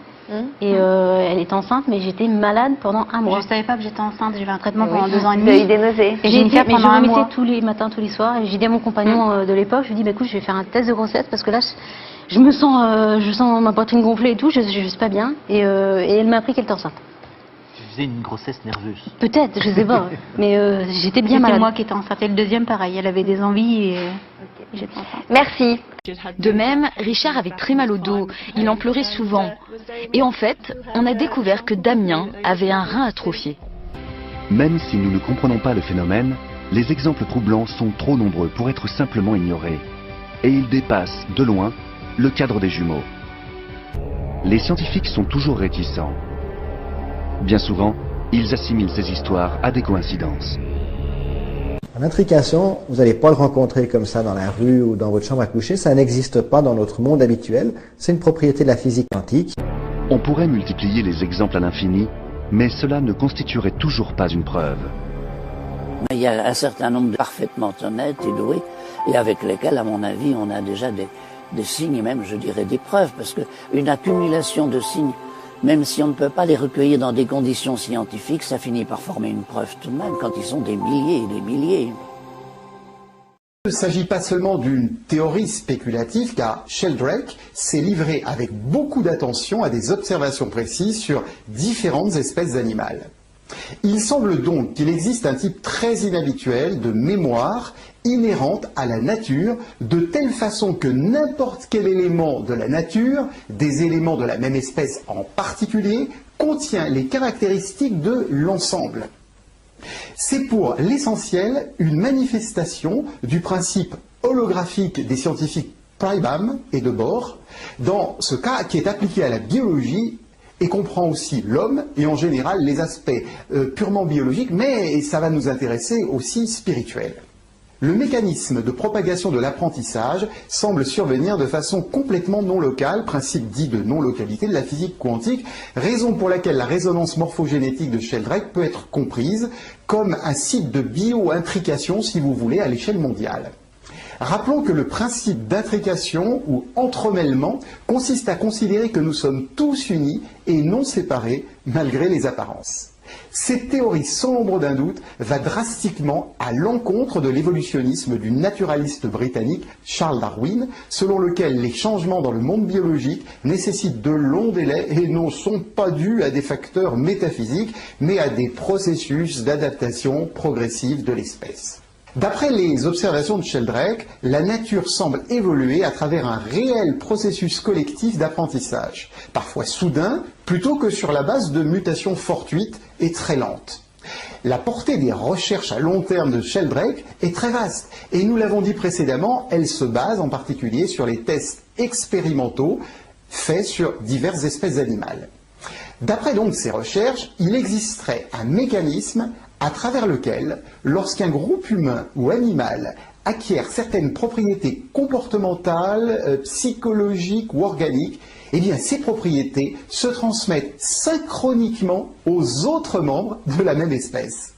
Et elle était enceinte, mais j'étais malade pendant un mois. Je savais pas que j'étais enceinte, j'ai eu un traitement pendant 2 ans et Vous demi. avez eu des nausées. Et j'ai une fièvre pendant un je mois. vomitais tous les matins, tous les soirs, et j'ai dit à mon compagnon de l'époque, je lui ai dit, bah, écoute, je vais faire un test de grossesse, parce que là, je sens ma poitrine gonfler et tout, je suis pas bien, et elle m'a appris qu'elle était enceinte. Tu faisais une grossesse nerveuse. Peut-être, je sais pas, mais j'étais bien malade. C'était moi qui étais enceinte, et le deuxième pareil, elle avait des envies et j'étais enceinte. Merci. De même, Richard avait très mal au dos, il en pleurait souvent. Et en fait, on a découvert que Damien avait un rein atrophié. Même si nous ne comprenons pas le phénomène, les exemples troublants sont trop nombreux pour être simplement ignorés. Et ils dépassent, de loin, le cadre des jumeaux. Les scientifiques sont toujours réticents. Bien souvent, ils assimilent ces histoires à des coïncidences. L'intrication, vous n'allez pas le rencontrer comme ça dans la rue ou dans votre chambre à coucher, ça n'existe pas dans notre monde habituel, c'est une propriété de la physique quantique. On pourrait multiplier les exemples à l'infini, mais cela ne constituerait toujours pas une preuve. Il y a un certain nombre de parfaitement honnêtes et doués, et avec lesquels, à mon avis, on a déjà des signes, et même, je dirais, des preuves, parce qu'une accumulation de signes, même si on ne peut pas les recueillir dans des conditions scientifiques, ça finit par former une preuve tout de même, quand ils sont des milliers et des milliers. Il ne s'agit pas seulement d'une théorie spéculative, car Sheldrake s'est livré avec beaucoup d'attention à des observations précises sur différentes espèces animales. Il semble donc qu'il existe un type très inhabituel de mémoire inhérente à la nature, de telle façon que n'importe quel élément de la nature, des éléments de la même espèce en particulier, contient les caractéristiques de l'ensemble. C'est pour l'essentiel une manifestation du principe holographique des scientifiques Pribham et de Bohr, dans ce cas qui est appliqué à la biologie et comprend aussi l'homme et en général les aspects purement biologiques, mais ça va nous intéresser aussi spirituels. Le mécanisme de propagation de l'apprentissage semble survenir de façon complètement non locale, principe dit de non-localité de la physique quantique, raison pour laquelle la résonance morphogénétique de Sheldrake peut être comprise comme un site de bio-intrication, si vous voulez, à l'échelle mondiale. Rappelons que le principe d'intrication ou entremêlement consiste à considérer que nous sommes tous unis et non séparés malgré les apparences. Cette théorie, sans l'ombre d'un doute, va drastiquement à l'encontre de l'évolutionnisme du naturaliste britannique Charles Darwin, selon lequel les changements dans le monde biologique nécessitent de longs délais et ne sont pas dus à des facteurs métaphysiques, mais à des processus d'adaptation progressive de l'espèce. D'après les observations de Sheldrake, la nature semble évoluer à travers un réel processus collectif d'apprentissage, parfois soudain, plutôt que sur la base de mutations fortuites et très lentes. La portée des recherches à long terme de Sheldrake est très vaste, et nous l'avons dit précédemment, elle se base en particulier sur les tests expérimentaux faits sur diverses espèces animales. D'après donc ces recherches, il existerait un mécanisme à travers lequel, lorsqu'un groupe humain ou animal acquiert certaines propriétés comportementales, psychologiques ou organiques, eh bien ces propriétés se transmettent synchroniquement aux autres membres de la même espèce.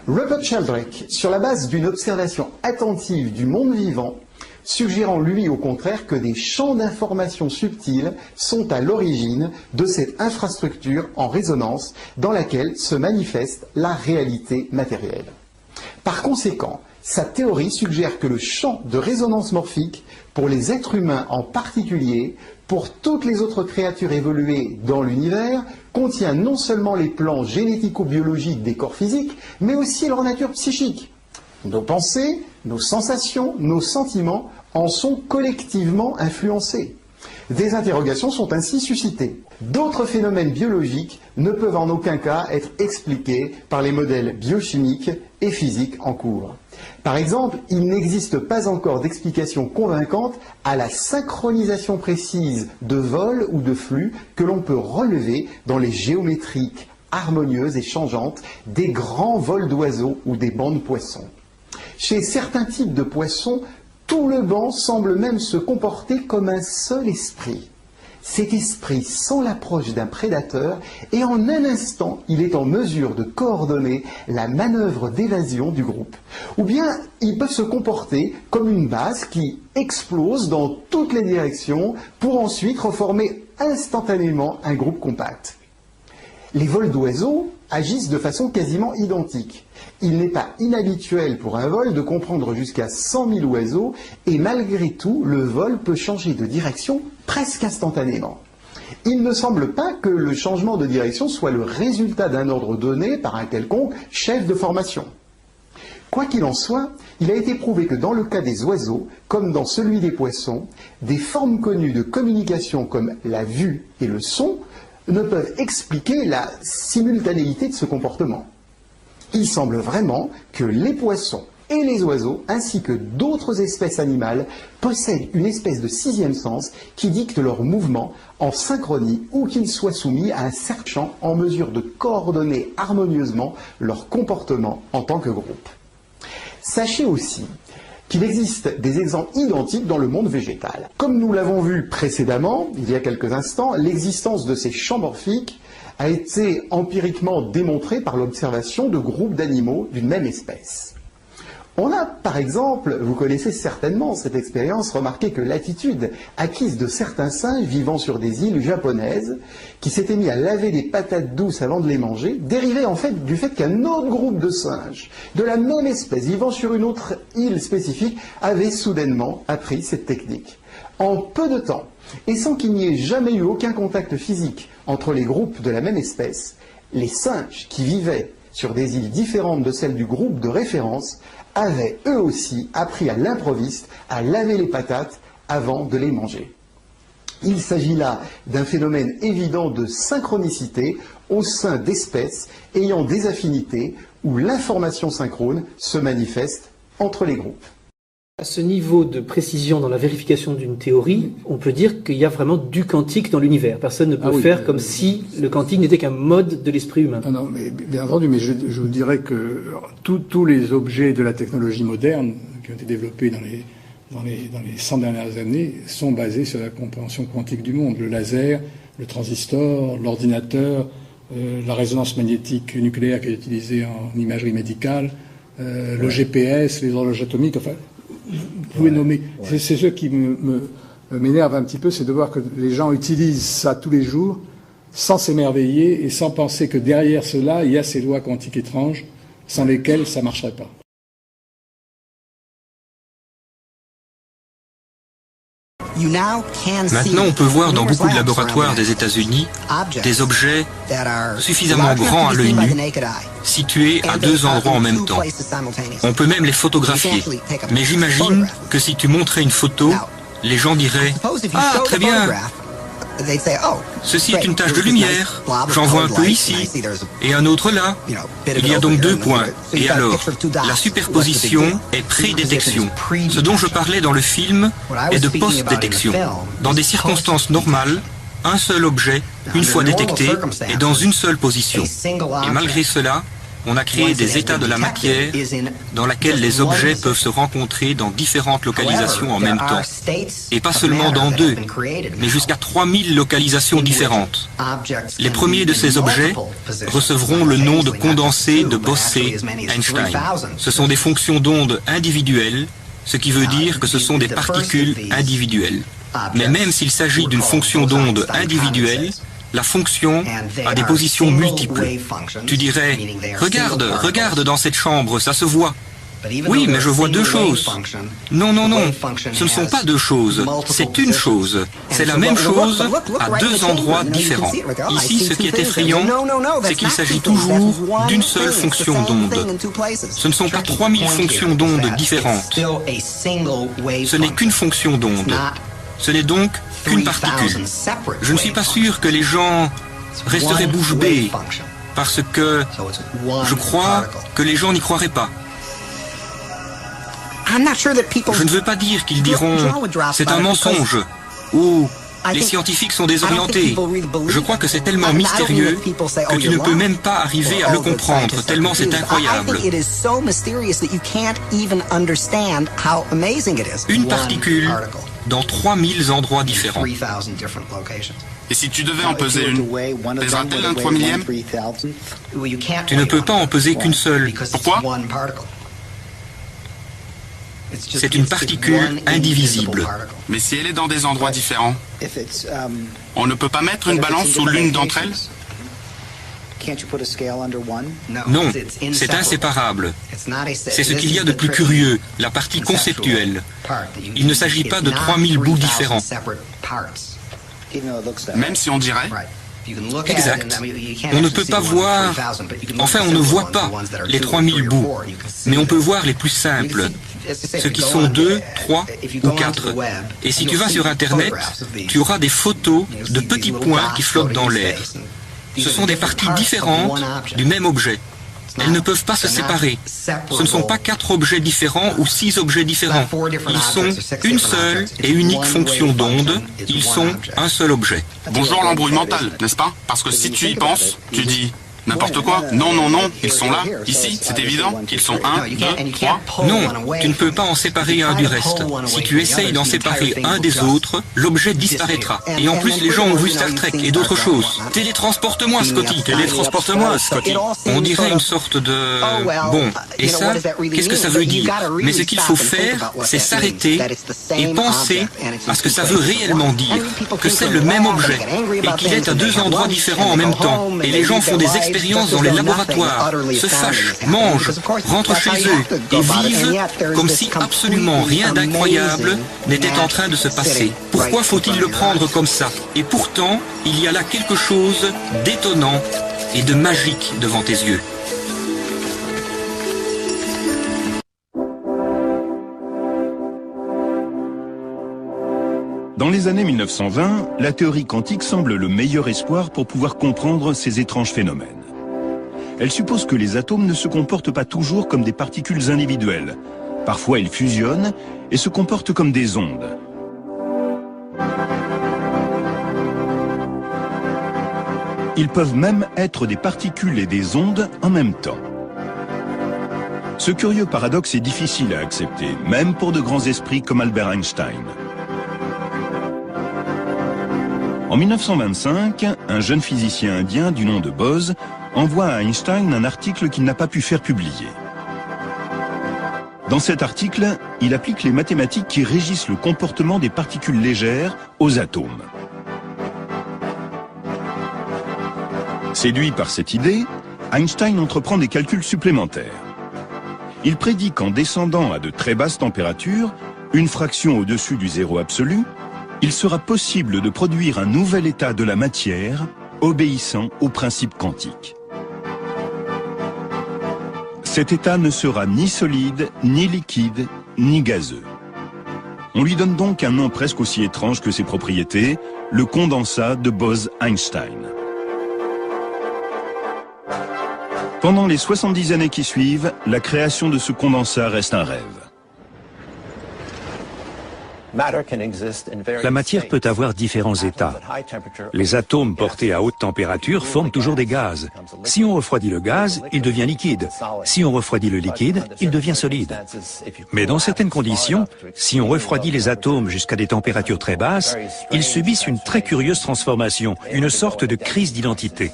Rupert Sheldrake, sur la base d'une observation attentive du monde vivant, suggérant lui au contraire que des champs d'information subtils sont à l'origine de cette infrastructure en résonance dans laquelle se manifeste la réalité matérielle. Par conséquent, sa théorie suggère que le champ de résonance morphique, pour les êtres humains en particulier, pour toutes les autres créatures évoluées dans l'univers, contient non seulement les plans génético-biologiques des corps physiques, mais aussi leur nature psychique. Nos pensées, nos sensations, nos sentiments en sont collectivement influencés. Des interrogations sont ainsi suscitées. D'autres phénomènes biologiques ne peuvent en aucun cas être expliqués par les modèles biochimiques et physiques en cours. Par exemple, il n'existe pas encore d'explication convaincante à la synchronisation précise de vol ou de flux que l'on peut relever dans les géométries harmonieuses et changeantes des grands vols d'oiseaux ou des bancs de poissons. Chez certains types de poissons, tout le banc semble même se comporter comme un seul esprit. Cet esprit sent l'approche d'un prédateur et en un instant, il est en mesure de coordonner la manœuvre d'évasion du groupe. Ou bien, il peut se comporter comme une base qui explose dans toutes les directions pour ensuite reformer instantanément un groupe compact. Les vols d'oiseaux agissent de façon quasiment identique. Il n'est pas inhabituel pour un vol de comprendre jusqu'à 100 000 oiseaux et malgré tout, le vol peut changer de direction presque instantanément. Il ne semble pas que le changement de direction soit le résultat d'un ordre donné par un quelconque chef de formation. Quoi qu'il en soit, il a été prouvé que dans le cas des oiseaux, comme dans celui des poissons, des formes connues de communication comme la vue et le son ne peuvent expliquer la simultanéité de ce comportement. Il semble vraiment que les poissons et les oiseaux, ainsi que d'autres espèces animales, possèdent une espèce de sixième sens qui dicte leurs mouvements en synchronie ou qu'ils soient soumis à un certain champ en mesure de coordonner harmonieusement leur comportement en tant que groupe. Sachez aussi qu'il existe des exemples identiques dans le monde végétal. Comme nous l'avons vu précédemment, il y a quelques instants, l'existence de ces champs morphiques a été empiriquement démontrée par l'observation de groupes d'animaux d'une même espèce. On a, par exemple, vous connaissez certainement cette expérience, remarqué que l'attitude acquise de certains singes vivant sur des îles japonaises, qui s'étaient mis à laver des patates douces avant de les manger, dérivait en fait du fait qu'un autre groupe de singes, de la même espèce, vivant sur une autre île spécifique, avait soudainement appris cette technique. En peu de temps, et sans qu'il n'y ait jamais eu aucun contact physique entre les groupes de la même espèce, les singes qui vivaient sur des îles différentes de celles du groupe de référence avaient eux aussi appris à l'improviste à laver les patates avant de les manger. Il s'agit là d'un phénomène évident de synchronicité au sein d'espèces ayant des affinités où l'information synchrone se manifeste entre les groupes. À ce niveau de précision dans la vérification d'une théorie, on peut dire qu'il y a vraiment du quantique dans l'univers. Personne ne peut faire comme si le quantique n'était qu'un mode de l'esprit humain. Non, mais bien entendu, mais je vous dirais que tous les objets de la technologie moderne qui ont été développés dans les 100 dernières années sont basés sur la compréhension quantique du monde. Le laser, le transistor, l'ordinateur, la résonance magnétique nucléaire qui est utilisée en imagerie médicale, le GPS, les horloges atomiques, enfin... Vous pouvez nommer. C'est ce qui m'énerve un petit peu, c'est de voir que les gens utilisent ça tous les jours sans s'émerveiller et sans penser que derrière cela, il y a ces lois quantiques étranges sans lesquelles ça ne marcherait pas. Maintenant, on peut voir dans beaucoup de laboratoires des États-Unis des objets suffisamment grands à l'œil nu, situés à deux endroits en même temps. On peut même les photographier. Mais j'imagine que si tu montrais une photo, les gens diraient « Ah, très bien, ceci est une tache de lumière, j'en vois un peu ici, et un autre là. Il y a donc deux points. Et alors, la superposition est pré-détection. Ce dont je parlais dans le film est de post-détection. Dans des circonstances normales, un seul objet, une fois détecté, est dans une seule position. Et malgré cela, on a créé des états de la matière dans lesquels les objets peuvent se rencontrer dans différentes localisations en même temps. Et pas seulement dans deux, mais jusqu'à 3000 localisations différentes. Les premiers de ces objets recevront le nom de condensés de Bose-Einstein. Ce sont des fonctions d'onde individuelles, ce qui veut dire que ce sont des particules individuelles. Mais même s'il s'agit d'une fonction d'onde individuelle, la fonction a des positions multiples. Tu dirais, regarde dans cette chambre, ça se voit. Oui, mais je vois deux choses. Non, ce ne sont pas deux choses, c'est une chose. C'est la même chose à deux endroits différents. Ici, ce qui est effrayant, c'est qu'il s'agit toujours d'une seule fonction d'onde. Ce ne sont pas 3000 fonctions d'onde différentes. Ce n'est qu'une fonction d'onde. Ce n'est donc qu'une particule. Je ne suis pas sûr que les gens resteraient bouche bée, parce que je crois que les gens n'y croiraient pas. Je ne veux pas dire qu'ils diront « c'est un mensonge » ou « les scientifiques sont désorientés ». Je crois que c'est tellement mystérieux que tu ne peux même pas arriver à le comprendre, tellement c'est incroyable. Une particule dans 3000 endroits différents. Et si tu devais en peser une, pèsera-t-elle un 3/1000? Tu ne peux pas en peser qu'une seule. Pourquoi? C'est une particule indivisible. Mais si elle est dans des endroits différents, on ne peut pas mettre une balance sous l'une d'entre elles? Non, c'est inséparable. C'est ce qu'il y a de plus curieux, la partie conceptuelle. Il ne s'agit pas de 3000 bouts différents. Même si on dirait? Exact. On ne peut pas voir, enfin on ne voit pas les 3000 bouts, mais on peut voir les plus simples, ceux qui sont 2, 3 ou 4. Et si tu vas sur Internet, tu auras des photos de petits points qui flottent dans l'air. Ce sont des parties différentes du même objet. Elles ne peuvent pas se séparer. Ce ne sont pas 4 objets différents ou 6 objets différents. Ils sont une seule et unique fonction d'onde. Ils sont un seul objet. Bonjour l'embrouille mentale, n'est-ce pas? Parce que si tu y penses, tu dis n'importe quoi. Non, ils sont là, ici, c'est évident. Ils sont 1, 2, 3. Non, tu ne peux pas en séparer un du reste. Si tu essayes d'en séparer un des autres, l'objet disparaîtra. Et en plus, les gens ont vu Star Trek et d'autres choses. Télétransporte-moi, Scotty. Télétransporte-moi, Scotty. On dirait une sorte de... Bon, et ça, qu'est-ce que ça veut dire? Mais ce qu'il faut faire, c'est s'arrêter et penser à ce que ça veut réellement dire. Que c'est le même objet et qu'il est à deux endroits différents en même temps. Et les gens font des expériences dans les laboratoires, se fâchent, mangent, rentrent chez eux et vivent comme si absolument rien d'incroyable n'était en train de se passer. Pourquoi faut-il le prendre comme ça? Et pourtant, il y a là quelque chose d'étonnant et de magique devant tes yeux. Dans les années 1920, la théorie quantique semble le meilleur espoir pour pouvoir comprendre ces étranges phénomènes. Elle suppose que les atomes ne se comportent pas toujours comme des particules individuelles. Parfois, ils fusionnent et se comportent comme des ondes. Ils peuvent même être des particules et des ondes en même temps. Ce curieux paradoxe est difficile à accepter, même pour de grands esprits comme Albert Einstein. En 1925, un jeune physicien indien du nom de Bose envoie à Einstein un article qu'il n'a pas pu faire publier. Dans cet article, il applique les mathématiques qui régissent le comportement des particules légères aux atomes. Séduit par cette idée, Einstein entreprend des calculs supplémentaires. Il prédit qu'en descendant à de très basses températures, une fraction au-dessus du zéro absolu, il sera possible de produire un nouvel état de la matière obéissant aux principes quantiques. Cet état ne sera ni solide, ni liquide, ni gazeux. On lui donne donc un nom presque aussi étrange que ses propriétés, le condensat de Bose-Einstein. Pendant les 70 années qui suivent, la création de ce condensat reste un rêve. La matière peut avoir différents états. Les atomes portés à haute température forment toujours des gaz. Si on refroidit le gaz, il devient liquide. Si on refroidit le liquide, il devient solide. Mais dans certaines conditions, si on refroidit les atomes jusqu'à des températures très basses, ils subissent une très curieuse transformation, une sorte de crise d'identité.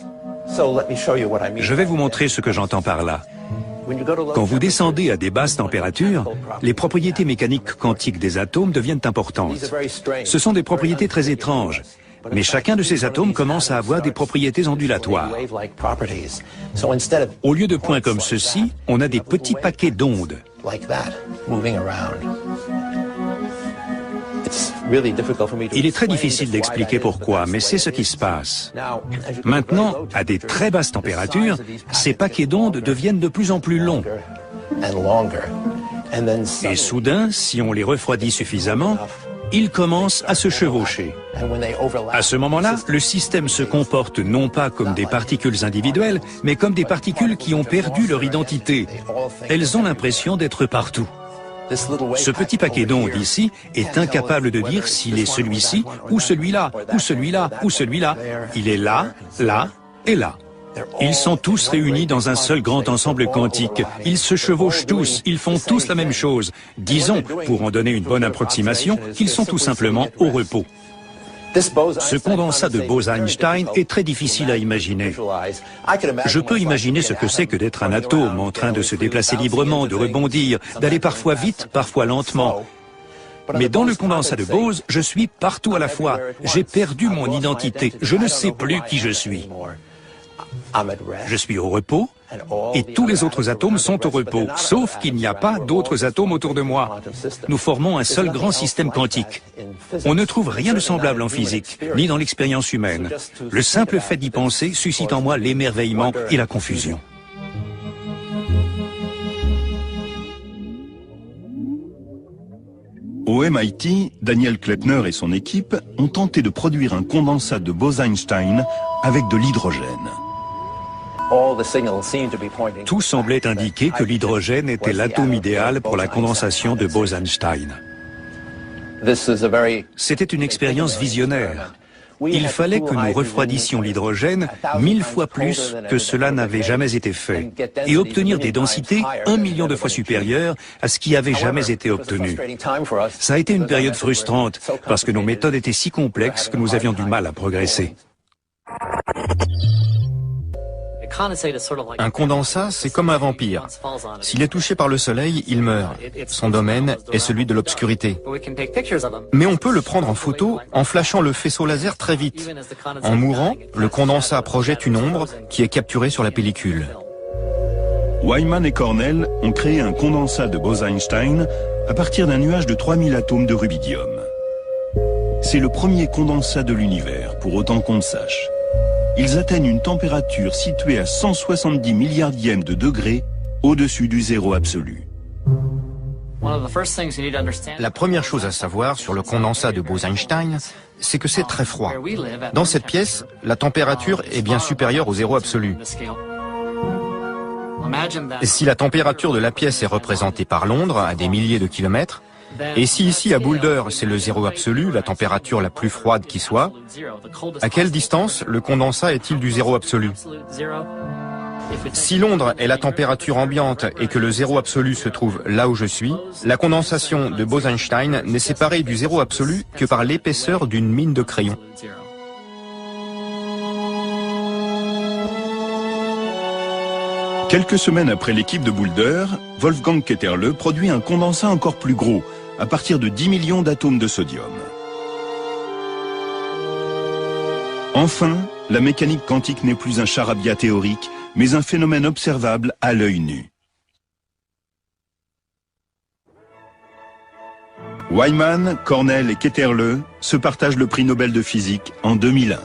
Je vais vous montrer ce que j'entends par là. Quand vous descendez à des basses températures, les propriétés mécaniques quantiques des atomes deviennent importantes. Ce sont des propriétés très étranges, mais chacun de ces atomes commence à avoir des propriétés ondulatoires. Au lieu de points comme ceci, on a des petits paquets d'ondes. Il est très difficile d'expliquer pourquoi, mais c'est ce qui se passe. Maintenant, à des très basses températures, ces paquets d'ondes deviennent de plus en plus longs. Et soudain, si on les refroidit suffisamment, ils commencent à se chevaucher. À ce moment-là, le système se comporte non pas comme des particules individuelles, mais comme des particules qui ont perdu leur identité. Elles ont l'impression d'être partout. Ce petit paquet d'ondes ici est incapable de dire s'il est celui-ci, ou celui-là, ou celui-là, ou celui-là. Il est là, là et là. Ils sont tous réunis dans un seul grand ensemble quantique. Ils se chevauchent tous, ils font tous la même chose. Disons, pour en donner une bonne approximation, qu'ils sont tout simplement au repos. Ce condensat de Bose-Einstein est très difficile à imaginer. Je peux imaginer ce que c'est que d'être un atome en train de se déplacer librement, de rebondir, d'aller parfois vite, parfois lentement. Mais dans le condensat de Bose, je suis partout à la fois. J'ai perdu mon identité. Je ne sais plus qui je suis. Je suis au repos et tous les autres atomes sont au repos, sauf qu'il n'y a pas d'autres atomes autour de moi. Nous formons un seul grand système quantique. On ne trouve rien de semblable en physique, ni dans l'expérience humaine. Le simple fait d'y penser suscite en moi l'émerveillement et la confusion. Au MIT, Daniel Kleppner et son équipe ont tenté de produire un condensat de Bose-Einstein avec de l'hydrogène. Tout semblait indiquer que l'hydrogène était l'atome idéal pour la condensation de Bose-Einstein. C'était une expérience visionnaire. Il fallait que nous refroidissions l'hydrogène 1000 fois plus que cela n'avait jamais été fait et obtenir des densités 1 million de fois supérieures à ce qui avait jamais été obtenu. Ça a été une période frustrante parce que nos méthodes étaient si complexes que nous avions du mal à progresser. Un condensat, c'est comme un vampire. S'il est touché par le soleil, il meurt. Son domaine est celui de l'obscurité. Mais on peut le prendre en photo en flashant le faisceau laser très vite. En mourant, le condensat projette une ombre qui est capturée sur la pellicule. Wyman et Cornell ont créé un condensat de Bose-Einstein à partir d'un nuage de 3000 atomes de rubidium. C'est le premier condensat de l'univers, pour autant qu'on le sache. Ils atteignent une température située à 170 milliardièmes de degrés au-dessus du zéro absolu. La première chose à savoir sur le condensat de Bose-Einstein, c'est que c'est très froid. Dans cette pièce, la température est bien supérieure au zéro absolu. Et si la température de la pièce est représentée par Londres, à des milliers de kilomètres, et si ici à Boulder c'est le zéro absolu, la température la plus froide qui soit, à quelle distance le condensat est-il du zéro absolu? Si Londres est la température ambiante et que le zéro absolu se trouve là où je suis, la condensation de Bose-Einstein n'est séparée du zéro absolu que par l'épaisseur d'une mine de crayon. Quelques semaines après l'équipe de Boulder, Wolfgang Ketterle produit un condensat encore plus gros, à partir de 10 millions d'atomes de sodium. Enfin, la mécanique quantique n'est plus un charabia théorique, mais un phénomène observable à l'œil nu. Wyman, Cornell et Ketterle se partagent le prix Nobel de physique en 2001.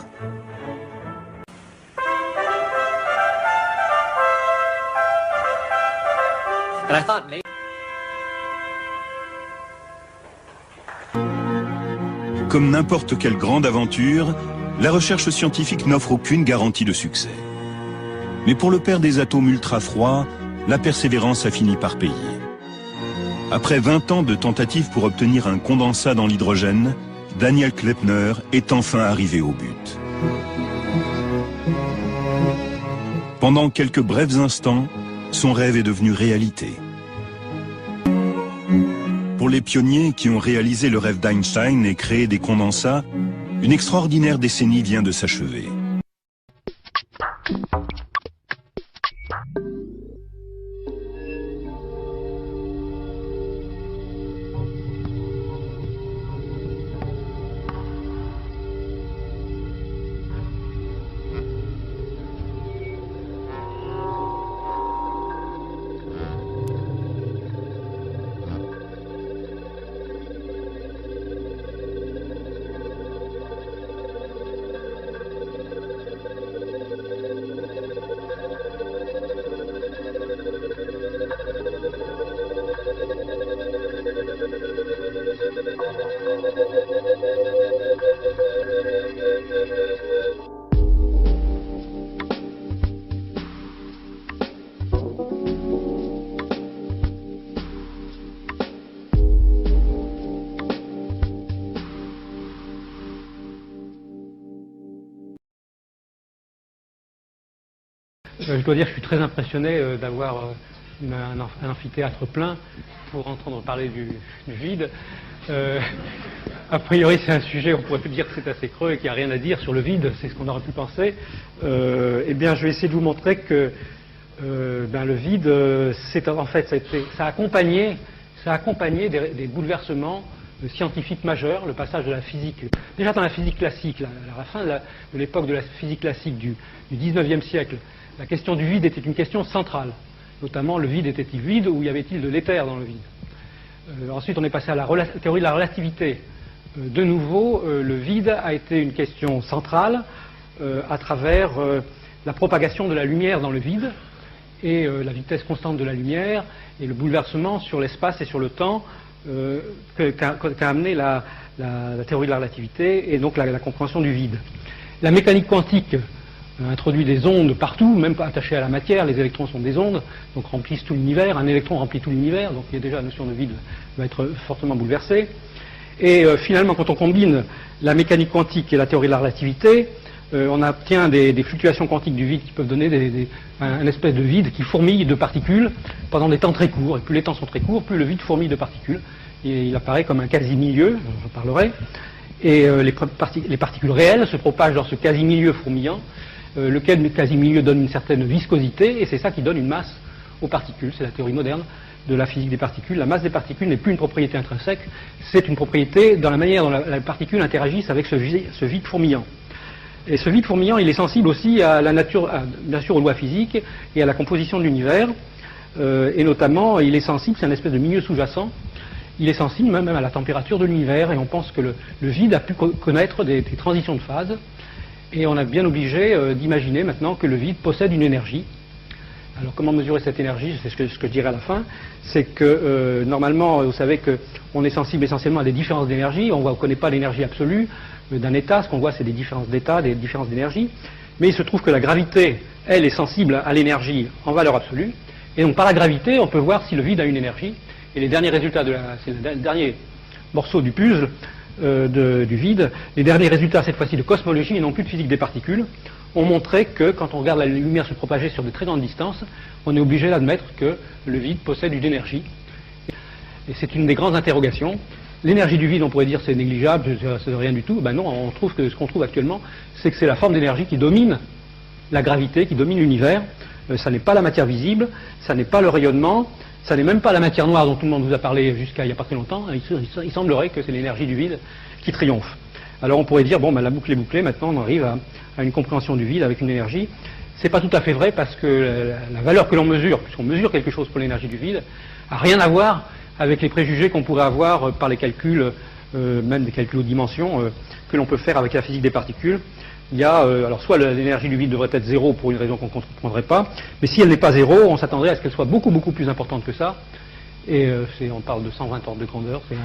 Comme n'importe quelle grande aventure, la recherche scientifique n'offre aucune garantie de succès. Mais pour le père des atomes ultra-froids, la persévérance a fini par payer. Après 20 ans de tentatives pour obtenir un condensat dans l'hydrogène, Daniel Kleppner est enfin arrivé au but. Pendant quelques brefs instants, son rêve est devenu réalité. Pour les pionniers qui ont réalisé le rêve d'Einstein et créé des condensats, une extraordinaire décennie vient de s'achever. Je dois dire que je suis très impressionné d'avoir un amphithéâtre plein pour entendre parler du vide. A priori, c'est un sujet, on pourrait plus dire que c'est assez creux et qu'il n'y a rien à dire sur le vide, c'est ce qu'on aurait pu penser. Eh bien, je vais essayer de vous montrer que le vide, en fait, ça a accompagné des bouleversements scientifiques majeurs, le passage de la physique. Déjà dans la physique classique, à la fin de l'époque de la physique classique du 19e siècle, la question du vide était une question centrale. Notamment, le vide était-il vide ou y avait-il de l'éther dans le vide? Ensuite, on est passé à la théorie de la relativité. De nouveau, le vide a été une question centrale à travers la propagation de la lumière dans le vide et la vitesse constante de la lumière et le bouleversement sur l'espace et sur le temps qu'a amené la théorie de la relativité et donc la compréhension du vide. La mécanique quantique introduit des ondes partout, même pas attachées à la matière, les électrons sont des ondes, donc remplissent tout l'univers, un électron remplit tout l'univers, donc il y a déjà la notion de vide va être fortement bouleversée. Et finalement, quand on combine la mécanique quantique et la théorie de la relativité, on obtient des fluctuations quantiques du vide qui peuvent donner un espèce de vide qui fourmille de particules pendant des temps très courts. Et plus les temps sont très courts, plus le vide fourmille de particules. Et il apparaît comme un quasi-milieu, j'en parlerai. Et les particules réelles se propagent dans ce quasi-milieu fourmillant, lequel quasi-milieu donne une certaine viscosité, et c'est ça qui donne une masse aux particules. C'est la théorie moderne de la physique des particules. La masse des particules n'est plus une propriété intrinsèque, c'est une propriété dans la manière dont les particules interagissent avec ce vide fourmillant. Et ce vide fourmillant, il est sensible aussi à la nature, bien sûr aux lois physiques et à la composition de l'univers, et notamment il est sensible, c'est un espèce de milieu sous-jacent, il est sensible même à la température de l'univers, et on pense que le vide a pu connaître des transitions de phase, et on est bien obligé d'imaginer maintenant que le vide possède une énergie. Alors comment mesurer cette énergie? C'est ce que je dirai à la fin. C'est que normalement, vous savez qu'on est sensible essentiellement à des différences d'énergie. On ne connaît pas l'énergie absolue d'un état. Ce qu'on voit, c'est des différences d'état, des différences d'énergie. Mais il se trouve que la gravité, elle, est sensible à l'énergie en valeur absolue. Et donc par la gravité, on peut voir si le vide a une énergie. Et les derniers résultats c'est le dernier morceau du puzzle du vide. Les derniers résultats, cette fois-ci de cosmologie et non plus de physique des particules, ont montré que quand on regarde la lumière se propager sur de très grandes distances, on est obligé d'admettre que le vide possède une énergie. Et c'est une des grandes interrogations. L'énergie du vide, on pourrait dire c'est négligeable, c'est rien du tout. Ben non, on trouve que ce qu'on trouve actuellement, c'est que c'est la forme d'énergie qui domine la gravité, qui domine l'univers. Ça n'est pas la matière visible, ça n'est pas le rayonnement, ça n'est même pas la matière noire dont tout le monde vous a parlé jusqu'à il n'y a pas très longtemps. Il semblerait que c'est l'énergie du vide qui triomphe. Alors on pourrait dire, bon, ben, la boucle est bouclée, maintenant on arrive à une compréhension du vide avec une énergie. C'est pas tout à fait vrai parce que la valeur que l'on mesure, puisqu'on mesure quelque chose pour l'énergie du vide, a rien à voir avec les préjugés qu'on pourrait avoir par les calculs, même des calculs aux dimensions, que l'on peut faire avec la physique des particules. Il y a, alors soit l'énergie du vide devrait être zéro pour une raison qu'on ne comprendrait pas, mais si elle n'est pas zéro, on s'attendrait à ce qu'elle soit beaucoup plus importante que ça. Et on parle de 120 ordres de grandeur, c'est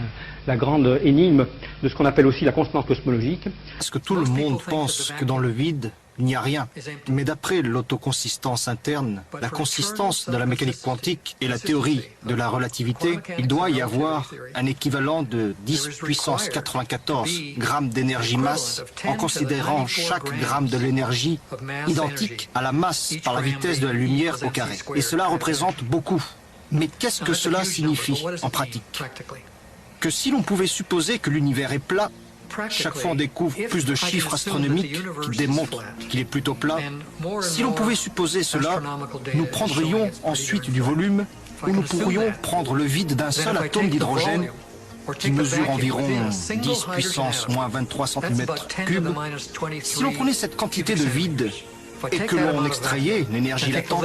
la grande énigme de ce qu'on appelle aussi la constante cosmologique. Parce que tout le monde pense que dans le vide, il n'y a rien. Mais d'après l'autoconsistance interne, la consistance de la mécanique quantique et la théorie de la relativité, il doit y avoir un équivalent de 10 puissance 94 grammes d'énergie-masse en considérant chaque gramme de l'énergie identique à la masse par la vitesse de la lumière au carré. Et cela représente beaucoup. Mais qu'est-ce que cela signifie en pratique? Que si l'on pouvait supposer que l'univers est plat, chaque fois on découvre plus de chiffres astronomiques qui démontrent qu'il est plutôt plat. Si l'on pouvait supposer cela, nous prendrions ensuite du volume où nous pourrions prendre le vide d'un seul atome d'hydrogène qui mesure environ 10 puissance moins 23 cm3. Si l'on prenait cette quantité de vide et que l'on extrayait l'énergie latente,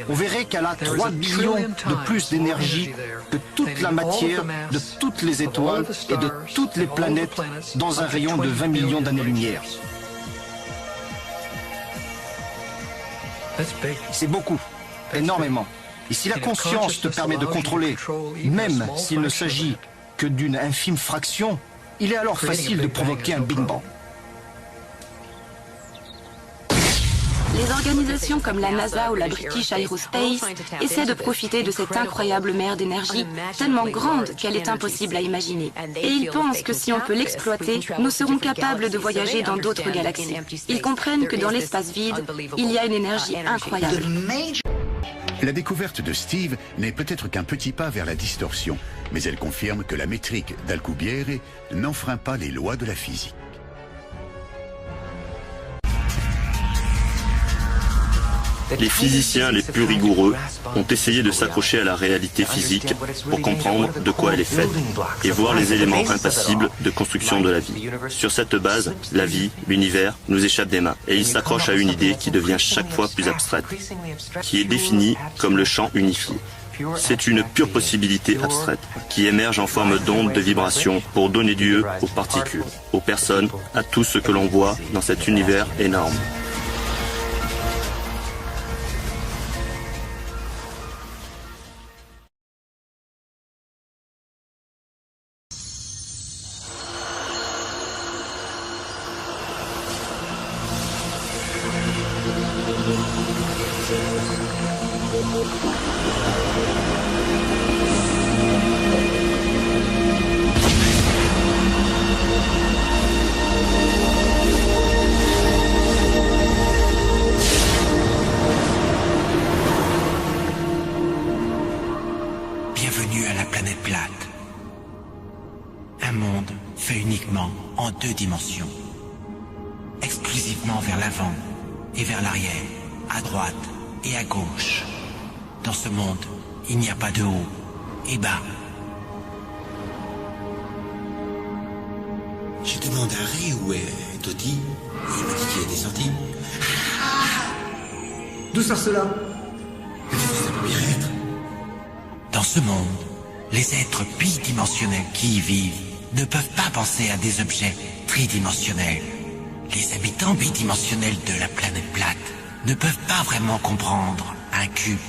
on verrait qu'elle a 3 billions de plus d'énergie que toute la matière de toutes les étoiles et de toutes les planètes dans un rayon de 20 millions d'années-lumière. C'est beaucoup, énormément. Et si la conscience te permet de contrôler, même s'il ne s'agit que d'une infime fraction, il est alors facile de provoquer un Big Bang. Les organisations comme la NASA ou la British Aerospace essaient de profiter de cette incroyable mer d'énergie tellement grande qu'elle est impossible à imaginer. Et ils pensent que si on peut l'exploiter, nous serons capables de voyager dans d'autres galaxies. Ils comprennent que dans l'espace vide, il y a une énergie incroyable. La découverte de Steve n'est peut-être qu'un petit pas vers la distorsion, mais elle confirme que la métrique d'Alcubierre n'enfreint pas les lois de la physique. Les physiciens les plus rigoureux ont essayé de s'accrocher à la réalité physique pour comprendre de quoi elle est faite et voir les éléments impassibles de construction de la vie. Sur cette base, la vie, l'univers, nous échappent des mains et ils s'accrochent à une idée qui devient chaque fois plus abstraite, qui est définie comme le champ unifié. C'est une pure possibilité abstraite qui émerge en forme d'ondes de vibration pour donner lieu aux particules, aux personnes, à tout ce que l'on voit dans cet univers énorme. Bienvenue à la planète plate. Un monde fait uniquement en 2 dimensions. Exclusivement vers l'avant et vers l'arrière, à droite et à gauche. Dans ce monde, il n'y a pas de haut et bas. Je demande à Ray où est Toti. Il m'a dit qu'il était sorti. D'où sort cela? Dans ce monde, les êtres bidimensionnels qui y vivent ne peuvent pas penser à des objets tridimensionnels. Les habitants bidimensionnels de la planète plate ne peuvent pas vraiment comprendre un cube,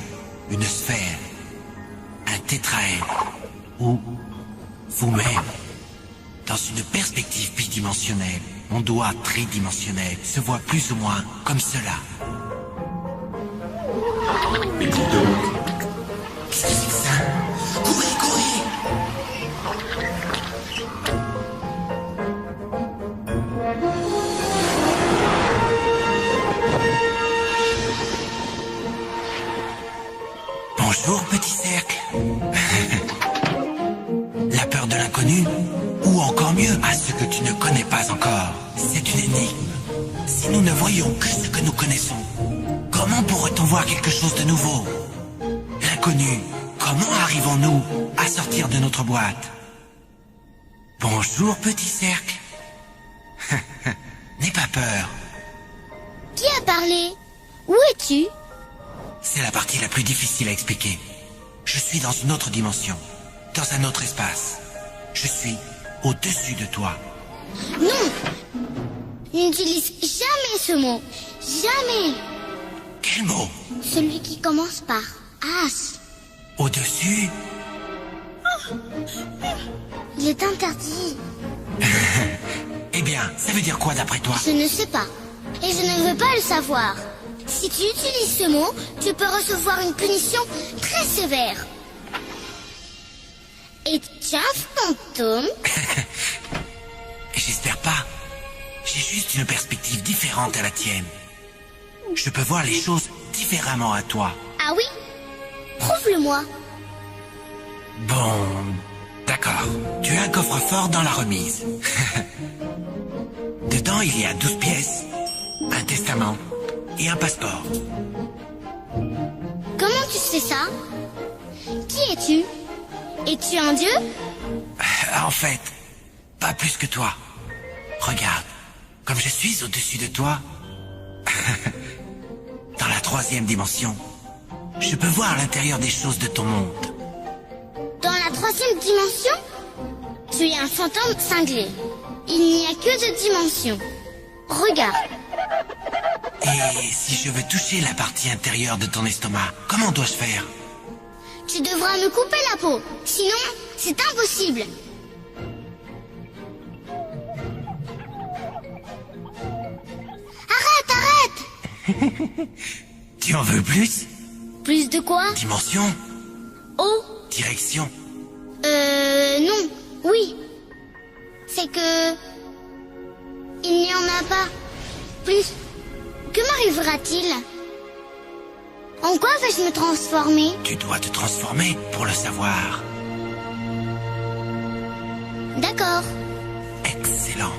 une sphère, un tétraèdre ou vous-même. Dans une perspective bidimensionnelle, mon doigt tridimensionnel se voit plus ou moins comme cela. Mais dis donc, qu'est-ce que c'est que ça? Courez, courez! Bonjour, petit cercle. La peur de l'inconnu, ou encore mieux, à ce que tu ne connais pas encore. C'est une énigme. Si nous ne voyons que ce que nous connaissons, comment pourrait-on voir quelque chose de nouveau? L'inconnu, comment arrivons-nous à sortir de notre boîte? Bonjour, petit cercle. N'aie pas peur. Qui a parlé? Où es-tu? C'est la partie la plus difficile à expliquer. Je suis dans une autre dimension, dans un autre espace. Je suis au-dessus de toi. Non! N'utilise jamais ce mot. Jamais! Quel mot? Celui qui commence par as. Au-dessus? Il est interdit. Eh bien, ça veut dire quoi d'après toi? Je ne sais pas. Et je ne veux pas le savoir. Si tu utilises ce mot, tu peux recevoir une punition très sévère. Et tu as un fantôme? J'espère pas. J'ai juste une perspective différente à la tienne. Je peux voir les choses différemment à toi. Ah oui? Prouve-le-moi. Bon, d'accord. Tu as un coffre-fort dans la remise. Dedans, il y a 12 pièces, un testament et un passeport. Comment tu sais ça? Qui es-tu? Es-tu un dieu? En fait, pas plus que toi. Regarde, comme je suis au-dessus de toi, dans la 3e dimension, je peux voir l'intérieur des choses de ton monde. Dans la 3e dimension? Tu es un fantôme cinglé. Il n'y a que 2 dimensions. Regarde. Et si je veux toucher la partie intérieure de ton estomac, comment dois-je faire? Tu devras me couper la peau. Sinon, c'est impossible. Arrête! Tu en veux plus? Plus de quoi? Dimension? Oh? Direction? Non. Oui. C'est que... il n'y en a pas. Plus. Que m'arrivera-t-il? En quoi vais-je me transformer? Tu dois te transformer pour le savoir. D'accord. Excellent.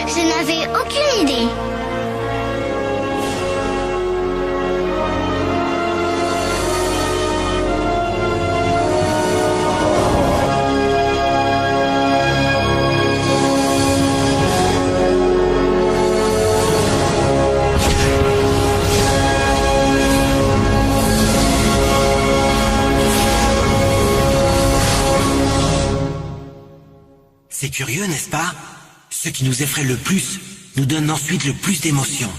Je n'avais aucune idée. C'est curieux, n'est-ce pas? Ce qui nous effraie le plus nous donne ensuite le plus d'émotions.